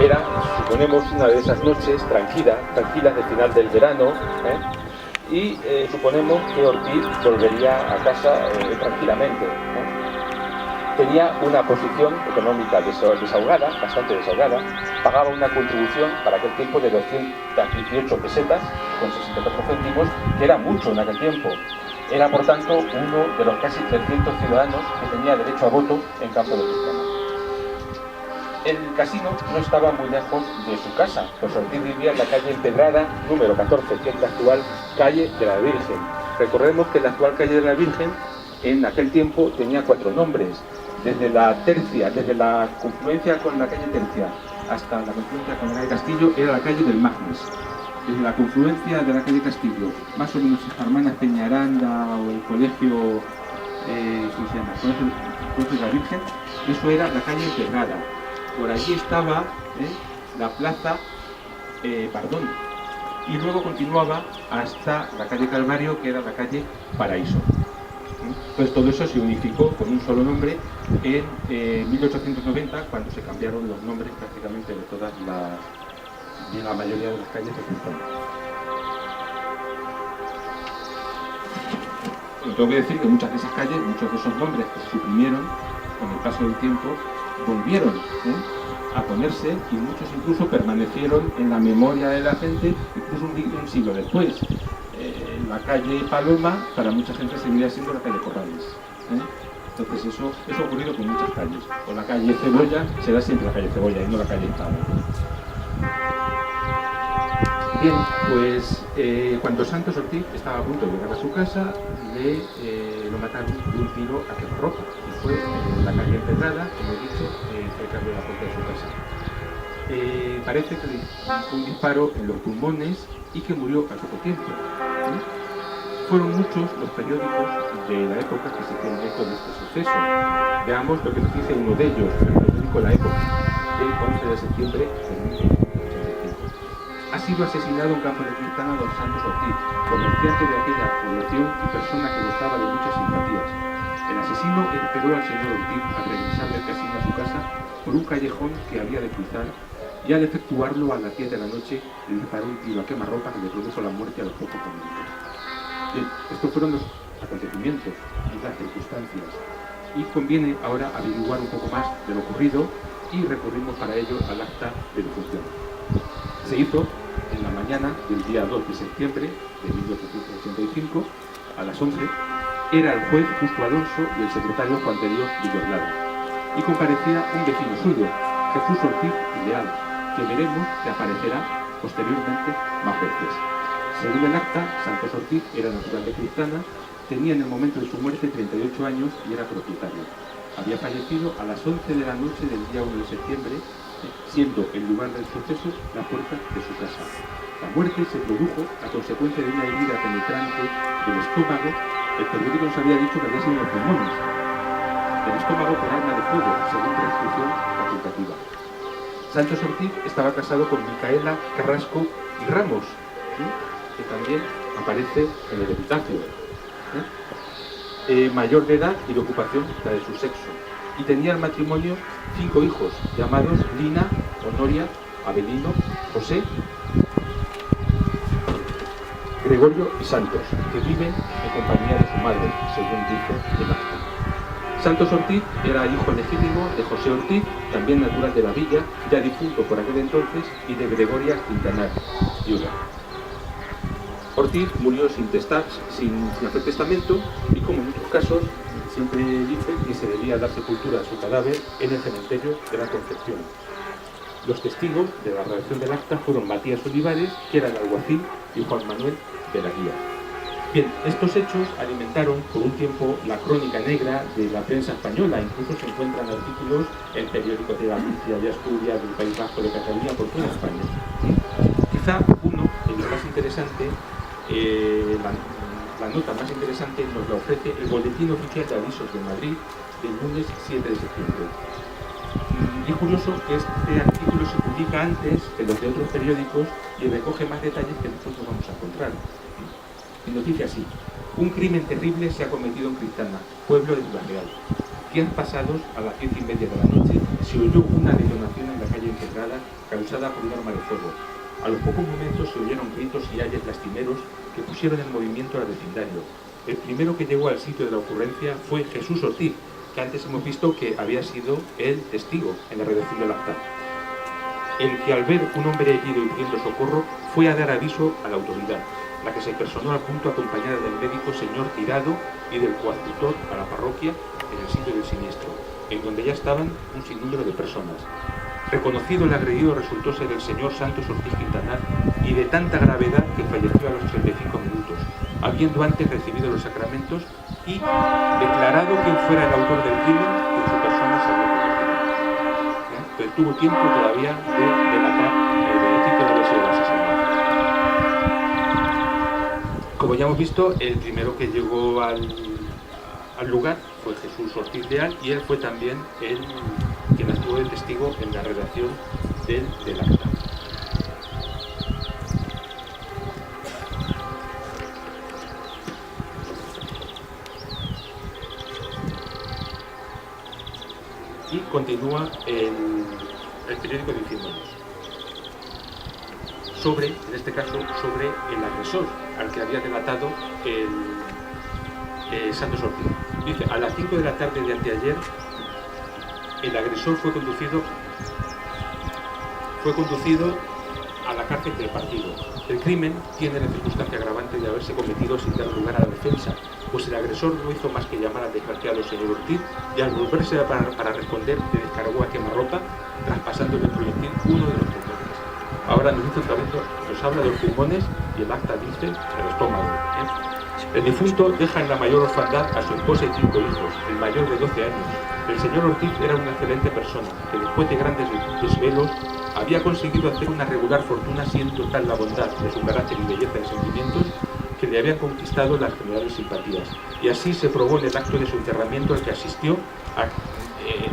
Era, suponemos, una de esas noches tranquilas de final del verano, y suponemos que Ortiz volvería a casa tranquilamente. Tenía una posición económica desahogada, bastante desahogada, pagaba una contribución para aquel tiempo de 218 pesetas con 64 céntimos, que era mucho en aquel tiempo. Era, por tanto, uno de los casi 300 ciudadanos que tenía derecho a voto en campo de Criptana. El casino no estaba muy lejos de su casa, pues Ortiz vivía en la calle Empedrada, número 14, que es la actual calle de la Virgen. Recordemos que la actual calle de la Virgen, en aquel tiempo, tenía 4 nombres. Desde la Tercia, desde la confluencia con la calle Tercia hasta la confluencia con la calle Castillo, era la calle del Magnes. Desde la confluencia de la calle Castillo, más o menos hermanas Peñaranda o el colegio, ¿cómo se llama? El colegio de la Virgen, eso era la calle Empedrada. Por allí estaba la plaza Pardón, y luego continuaba hasta la calle Calvario, que era la calle Paraíso. Entonces todo eso se unificó con un solo nombre en 1890, cuando se cambiaron los nombres prácticamente de todas de la mayoría de las calles de Criptana. Tengo que decir que muchas de esas calles, muchos de esos nombres que se suprimieron con el paso del tiempo, volvieron a ponerse y muchos incluso permanecieron en la memoria de la gente, incluso un siglo después. La calle Paloma para mucha gente seguiría siendo la calle Corrales. Entonces eso ha ocurrido con muchas calles. O la calle Cebolla será siempre la calle Cebolla y no la calle Paloma. Bien, pues cuando Santos Ortiz estaba a punto de llegar a su casa, lo mataron de un tiro a quemarropa. Y fue en la calle Empedrada, como he dicho, cerca de la puerta de su casa. Parece que le fue un disparo en los pulmones y que murió al poco tiempo. Fueron muchos los periódicos de la época que se hicieron eco de este suceso. Veamos lo que nos dice uno de ellos, el periódico La Época, del 11 de septiembre de 1985. Ha sido asesinado en Campo de Quintana don Santos Ortiz, comerciante de aquella población y persona que gozaba de muchas simpatías. El asesino esperó al señor Ortiz al regresar del casino a su casa por un callejón que había de cruzar y al efectuarlo a las 10 de la noche le disparó un tiro a quemarropa que le produjo la muerte a los pocos momentos. Bien, estos fueron los acontecimientos y las circunstancias y conviene ahora averiguar un poco más de lo ocurrido y recurrimos para ello al acta de defunción. Se hizo en la mañana del día 2 de septiembre de 1885 a las 11. Era el juez Justo Alonso y el secretario Juan de Dios Villoslada y comparecía un vecino suyo, Jesús Ortiz y Leal, que veremos que aparecerá posteriormente más veces. Según el acta, Santos Ortiz era natural de Cristana, tenía en el momento de su muerte 38 años y era propietario. Había fallecido a las 11 de la noche del día 1 de septiembre, siendo el lugar del suceso la puerta de su casa. La muerte se produjo a consecuencia de una herida penetrante del estómago. El periódico nos había dicho que había sido en los pulmones. Del estómago por arma de fuego, según prescripción facultativa. Santos Ortiz estaba casado con Micaela Carrasco y Ramos, que también aparece en el epitafio. Mayor de edad y de ocupación la de su sexo. Y tenía el matrimonio 5 hijos, llamados Lina, Honoria, Avelino, José, Gregorio y Santos, que viven en compañía de su madre, según dice el acta. Santos Ortiz era hijo legítimo de José Ortiz, también natural de la villa, ya difunto por aquel entonces, y de Gregoria Quintanar, viuda. Ortiz murió sin hacer testamento y, como en muchos casos, siempre dice que se debía dar sepultura a su cadáver en el cementerio de la Concepción. Los testigos de la redacción del acta fueron Matías Olivares, que era el alguacil, y Juan Manuel de la Guía. Bien, estos hechos alimentaron por un tiempo la crónica negra de la prensa española. Incluso se encuentran artículos en periódicos de Galicia, de Asturias, del País Vasco, de Cataluña, por toda España. Quizá uno, el más interesante, la nota más interesante nos la ofrece el Boletín Oficial de Avisos de Madrid del lunes 7 de septiembre. Y es curioso que este artículo se publica antes que los de otros periódicos y recoge más detalles que nosotros vamos a encontrar. Y nos dice así: un crimen terrible se ha cometido en Cristana, pueblo de Ciudad Real. Días pasados, a las 10:30 de la noche, se oyó una detonación en la calle Encerrada causada por un arma de fuego. A los pocos momentos se oyeron gritos y ayes lastimeros que pusieron en movimiento al vecindario. El primero que llegó al sitio de la ocurrencia fue Jesús Ortiz, que antes hemos visto que había sido el testigo en la redacción del acta, el que al ver un hombre herido y pidiendo socorro fue a dar aviso a la autoridad, la que se personó al punto acompañada del médico señor Tirado y del coadjutor a la parroquia en el sitio del siniestro, en donde ya estaban un sinnúmero de personas. Reconocido el agredido resultó ser el señor Santos Ortiz Quintanar, y de tanta gravedad que falleció a los 35 minutos, habiendo antes recibido los sacramentos y declarado quien fuera el autor del crimen que su persona se había cometido. Pero tuvo tiempo todavía de delatar el decir que había sido el asesinato. Como ya hemos visto, el primero que llegó al lugar fue Jesús Ortiz Leal, y él fue también quien actuó de testigo en la redacción del acta. Y continúa el periódico diciéndonos sobre, en este caso, sobre el agresor al que había delatado Santos Ortiz. Dice: a las 5 de la tarde de anteayer el agresor fue conducido a la cárcel del partido. El crimen tiene la circunstancia agravante de haberse cometido sin dar lugar a la defensa, pues el agresor no hizo más que llamar al desgraciado señor Ortiz y al volverse para responder le descargó a quemarropa, traspasándole el proyectil uno de los pulmones. Ahora nos habla de los pulmones y el acta dice el estómago. El difunto deja en la mayor orfandad a su esposa y 5 hijos, el mayor de 12 años. El señor Ortiz era una excelente persona, que después de grandes desvelos había conseguido hacer una regular fortuna, siendo tal la bondad de su carácter y belleza de sentimientos que le habían conquistado las generales simpatías. Y así se probó en el acto de su enterramiento al que asistió,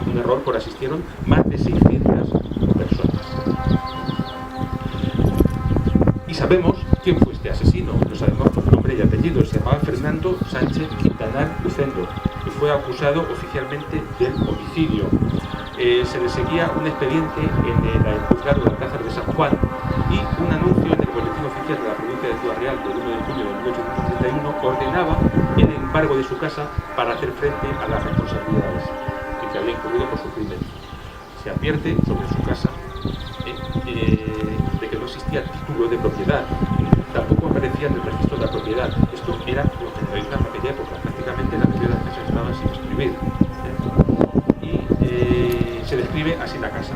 un error por asistieron, más de 600 personas. Y sabemos quién fue este asesino, lo sabemos por nombre y apellido, se llamaba Fernando Sánchez Quintanar Ucendo y fue acusado oficialmente del homicidio. Se le seguía un expediente en el juzgado del Alcázar de San Juan y un anuncio en el boletín oficial de la provincia de Ciudad Real del 1 de junio de 1831 ordenaba el embargo de su casa para hacer frente a las responsabilidades en que había incurrido por su crimen. Se advierte sobre su casa de que no existía título de propiedad, tampoco aparecía en el registro de la propiedad. Esto era lo que se realizaba en aquella época, prácticamente la mayoría de las casas estaban sin escribir. Se describe así la casa.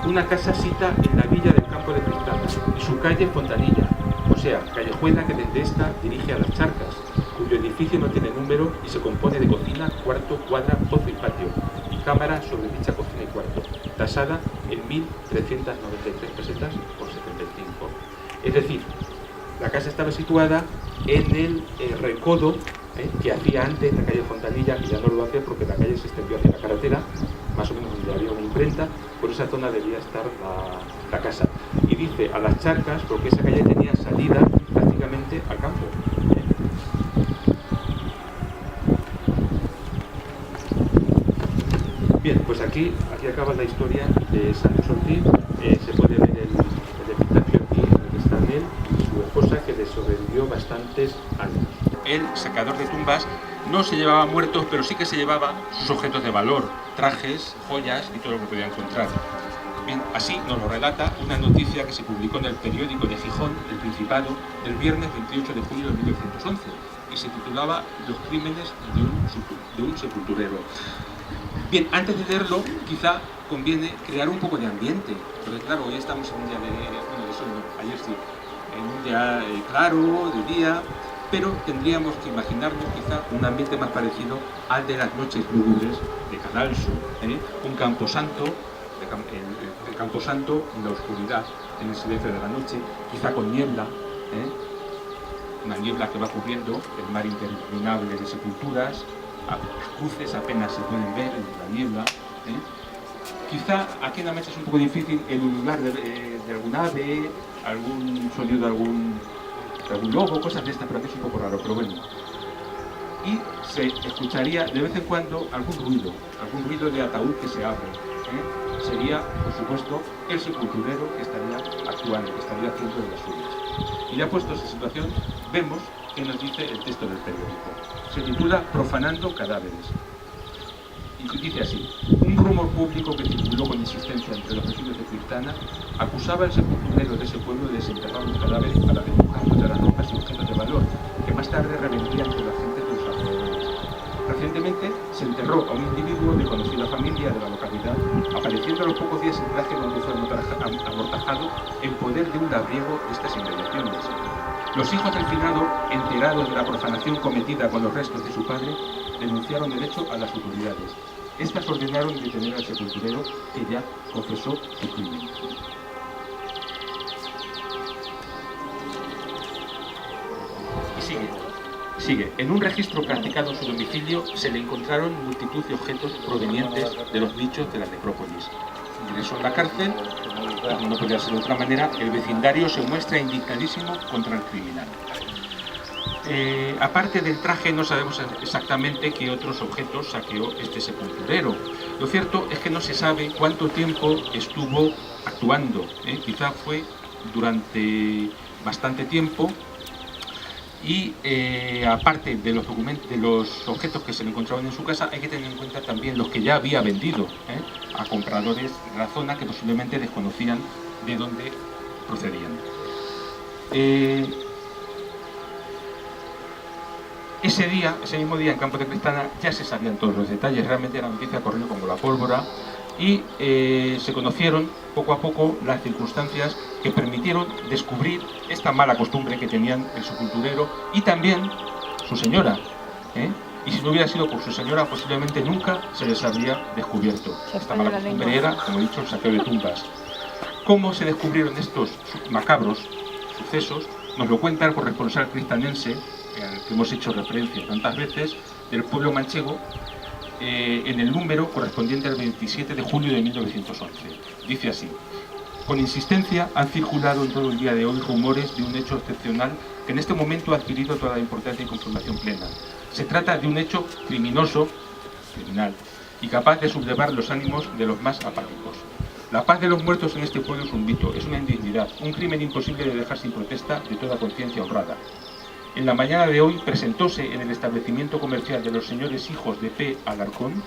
Una casa sita en la villa del Campo de Cristana y su calle Fontanilla, o sea, callejuela que desde esta dirige a las Charcas, cuyo edificio no tiene número y se compone de cocina, cuarto, cuadra, pozo y patio, y cámara sobre dicha cocina y cuarto, tasada en 1.393 pesetas por 75. Es decir, la casa estaba situada en el recodo que hacía antes la calle Fontanilla, que ya no lo hace porque la calle se extendió hacia la carretera, más o menos donde había una imprenta, por esa zona debía estar la casa. Y dice a las Charcas porque esa calle tenía salida prácticamente al campo. Bien, pues aquí acaba la historia de Sánchez Ortiz. Se puede ver el epitafio aquí, en el que está él y su esposa, que le sobrevivió bastantes años. El sacador de tumbas no se llevaba muertos, pero sí que se llevaba sus objetos de valor, trajes, joyas y todo lo que podía encontrar. Bien, así nos lo relata una noticia que se publicó en el periódico de Gijón, El Principado, el viernes 28 de julio de 1911, y se titulaba Los crímenes de un sepulturero. Bien, antes de leerlo, quizá conviene crear un poco de ambiente, porque claro, hoy estamos en un día de sol, no, ayer sí, en un día claro, de día, pero tendríamos que imaginarnos quizá un ambiente más parecido al de las noches lúgubres de Canal Sur, un camposanto, el camposanto en la oscuridad, en el silencio de la noche, quizá con niebla, una niebla que va cubriendo el mar interminable de sepulturas, las cruces apenas se pueden ver en la niebla. Quizá aquí en la mesa es un poco difícil el ulular de algún ave, algún sonido de algún lobo, cosas de estas, pero aquí es un poco raro, pero bueno. Y se escucharía de vez en cuando algún ruido de ataúd que se abre. Sería, por supuesto, el sepulturero que estaría actuando, que estaría haciendo de las suyas. Y ya puestos en situación, vemos que nos dice el texto del periódico. Se titula Profanando cadáveres. Y dice así: un rumor público que circuló con insistencia entre los vecinos de Cristana acusaba al sepulturero de ese pueblo de desenterrar los cadáveres para despojarlos de las rocas y objetos de valor que más tarde revendía entre la gente de los alrededores. Recientemente se enterró a un individuo de conocida familia de la localidad, apareciendo a los pocos días en traje donde fue amortajado en poder de un labriego de estas inmediaciones. Los hijos del finado, enterados de la profanación cometida con los restos de su padre, denunciaron el hecho a las autoridades. Estas ordenaron detener al sepulturero, que ya confesó su crimen. Y sigue. En un registro practicado en su domicilio se le encontraron multitud de objetos provenientes de los nichos de la necrópolis. Ingresó en la cárcel, no podía ser de otra manera, el vecindario se muestra indignadísimo contra el criminal. Aparte del traje, no sabemos exactamente qué otros objetos saqueó este sepulturero. Lo cierto es que no se sabe cuánto tiempo estuvo actuando. Quizá fue durante bastante tiempo, Y aparte de los documentos, de los objetos que se le encontraban en su casa, hay que tener en cuenta también los que ya había vendido a compradores de la zona que posiblemente desconocían de dónde procedían. Ese mismo día en Campo de Cristana ya se sabían todos los detalles, realmente la noticia corrió como la pólvora y se conocieron poco a poco las circunstancias que permitieron descubrir esta mala costumbre que tenían el sepulturero y también su señora. Y si no hubiera sido por su señora, posiblemente nunca se les habría descubierto. Esta mala costumbre era, como he dicho, el saqueo de tumbas. ¿Cómo se descubrieron estos macabros sucesos? Nos lo cuenta el corresponsal cristanense, al que hemos hecho referencia tantas veces, del pueblo manchego, en el número correspondiente al 27 de julio de 1911. Dice así: con insistencia han circulado en todo el día de hoy rumores de un hecho excepcional que en este momento ha adquirido toda la importancia y confirmación plena. Se trata de un hecho criminal, y capaz de sublevar los ánimos de los más apáticos. La paz de los muertos en este pueblo es un mito, es una indignidad, un crimen imposible de dejar sin protesta de toda conciencia honrada. En la mañana de hoy presentóse en el establecimiento comercial de los señores hijos de P. Alarcón,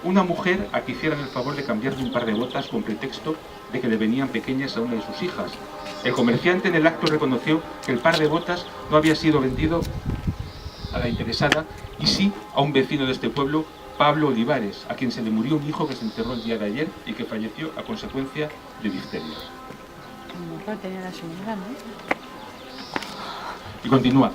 una mujer a que hicieran el favor de cambiarle un par de botas con pretexto de que le venían pequeñas a una de sus hijas. El comerciante en el acto reconoció que el par de botas no había sido vendido a la interesada y sí a un vecino de este pueblo, Pablo Olivares, a quien se le murió un hijo que se enterró el día de ayer y que falleció a consecuencia de difteria. Y continúa.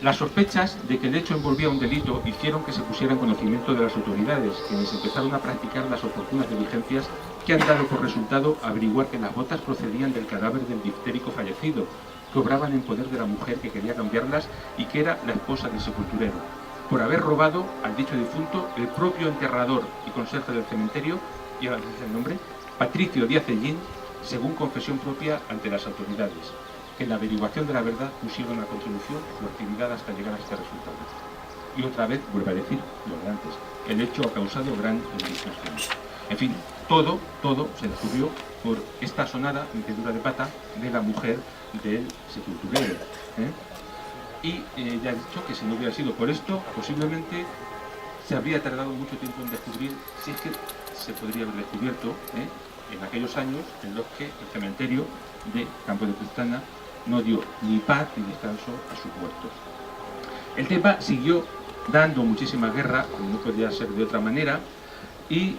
Las sospechas de que el hecho envolvía un delito hicieron que se pusiera en conocimiento de las autoridades, quienes empezaron a practicar las oportunas diligencias que han dado por resultado averiguar que las botas procedían del cadáver del diftérico fallecido, que obraban en poder de la mujer que quería cambiarlas y que era la esposa del sepulturero, por haber robado al dicho difunto el propio enterrador y conserje del cementerio, y ahora dice el nombre, Patricio Díaz Ellín, según confesión propia ante las autoridades, que en la averiguación de la verdad pusieron a contribución su actividad hasta llegar a este resultado. Y otra vez vuelve a decir lo de antes, el hecho ha causado gran indignación. En fin, todo se descubrió por esta sonada metedura de pata de la mujer del sepulturero. Y ya he dicho que si no hubiera sido por esto, posiblemente se habría tardado mucho tiempo en descubrir, si es que se podría haber descubierto, en aquellos años en los que el cementerio de Campo de Cristana no dio ni paz ni descanso a sus muertos. El tema siguió dando muchísima guerra, como no podía ser de otra manera, y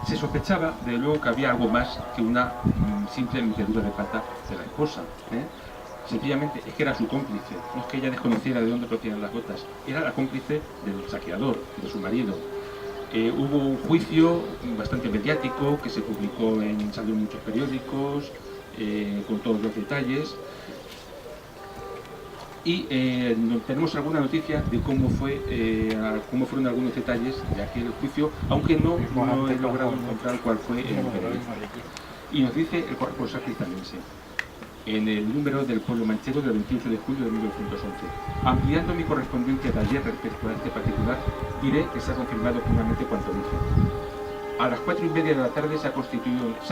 se sospechaba, de luego, que había algo más que una simple metedura de pata de la esposa. Sencillamente es que era su cómplice, no es que ella desconociera de dónde procedían las botas, era la cómplice del saqueador, de su marido. Hubo un juicio bastante mediático que se publicó salió en muchos periódicos, con todos los detalles. Y tenemos alguna noticia de cómo fueron algunos detalles de aquel juicio, aunque no he logrado encontrar cuál fue el veredicto. Y nos dice el corresponsal cristanense, en el número del pueblo manchego del 28 de julio de 1911. Ampliando mi correspondencia de ayer respecto a este particular, diré que se ha confirmado plenamente cuanto dije. A las 4:30 de la tarde se ha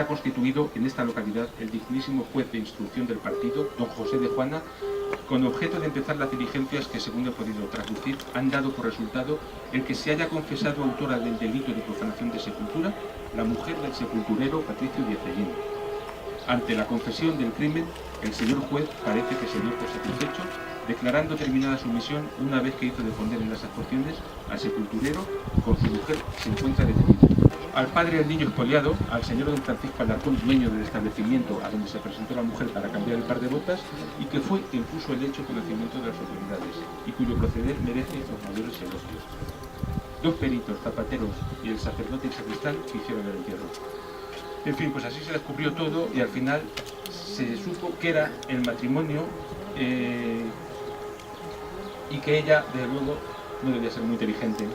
constituido en esta localidad el dignísimo juez de instrucción del partido, don José de Juana, con objeto de empezar las diligencias que, según he podido traducir, han dado por resultado el que se haya confesado autora del delito de profanación de sepultura la mujer del sepulturero Patricio Díaz Ellín. Ante la confesión del crimen, el señor juez parece que se dio por satisfecho, declarando terminada su misión una vez que hizo defender en las actuaciones al sepulturero con su mujer se encuentra detenido. Al padre del niño expoliado, al señor don Francisco Alarcón, dueño del establecimiento a donde se presentó la mujer para cambiar el par de botas, y que fue quien puso el hecho en conocimiento de las autoridades, y cuyo proceder merece los mayores elogios. 2 peritos, zapateros y el sacerdote y sacristán que hicieron el entierro. En fin, pues así se descubrió todo y al final se supo que era el matrimonio y que ella, desde luego, no debía ser muy inteligente.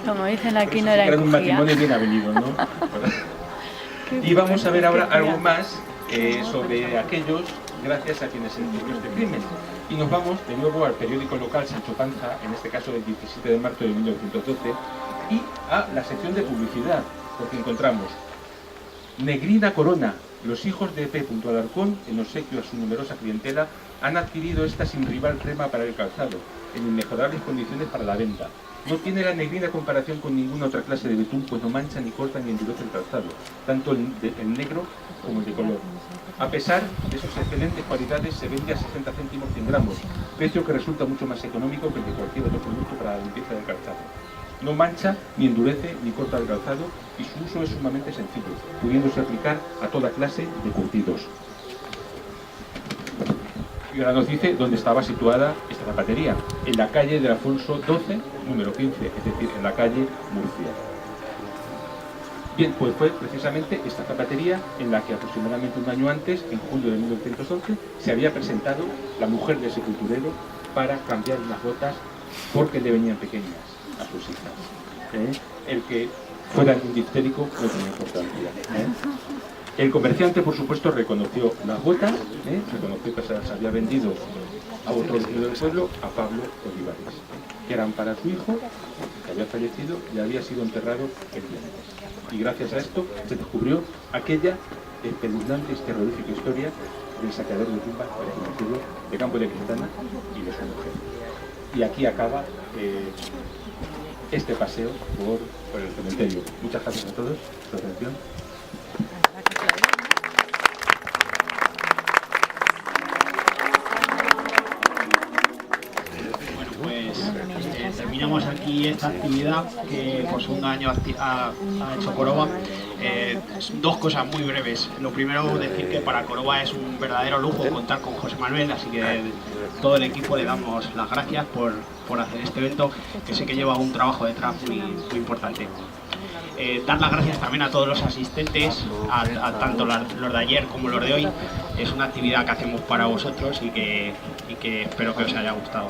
Como dicen aquí, no era un matrimonio bien avenido, ¿no? Y vamos a ver ahora algo más sobre aquellos gracias a quienes se descubrió este crimen. Y nos vamos de nuevo al periódico local Sancho Panza, en este caso del 17 de marzo de 1912, y a la sección de publicidad, porque encontramos Negrina Corona. Los hijos de P. Alarcón, en obsequio a su numerosa clientela, han adquirido esta sin rival crema para el calzado, en inmejorables condiciones para la venta. No tiene la negrina comparación con ninguna otra clase de betún, pues no mancha, ni corta, ni endurece el calzado, tanto el negro como el de color. A pesar de sus excelentes cualidades, se vende a 60 céntimos 100 gramos, precio que resulta mucho más económico que el de cualquier otro producto para la limpieza del calzado. No mancha, ni endurece, ni corta el calzado, y su uso es sumamente sencillo, pudiéndose aplicar a toda clase de curtidos. Y ahora nos dice dónde estaba situada esta zapatería, en la calle de Alfonso XII, número 15, es decir, en la calle Murcia. Bien, pues fue precisamente esta zapatería en la que aproximadamente un año antes, en julio de 1911, se había presentado la mujer de ese culturero para cambiar unas botas porque le venían pequeñas a sus hijas. El que fuera un diftérico no tenía importancia. El comerciante, por supuesto, reconoció las botas, reconoció que se las había vendido a otro vecino del pueblo, a Pablo Olivares, que eran para su hijo, que había fallecido y había sido enterrado el día antes. Y gracias a esto se descubrió aquella espeluznante y terrorífica historia del saqueador de tumbas, por así decirlo, de Campo de Quintana y de su mujer. Y aquí acaba este paseo por el cementerio. Muchas gracias a todos por su atención. Bueno, pues terminamos aquí esta actividad que por segundo año ha hecho Coroba. Dos cosas muy breves. Lo primero, decir que para Coroba es un verdadero lujo contar con José Manuel, así que todo el equipo le damos las gracias por hacer este evento, que sé que lleva un trabajo detrás muy importante. Dar las gracias también a todos los asistentes, a tanto los de ayer como los de hoy. Es una actividad que hacemos para vosotros y que espero que os haya gustado.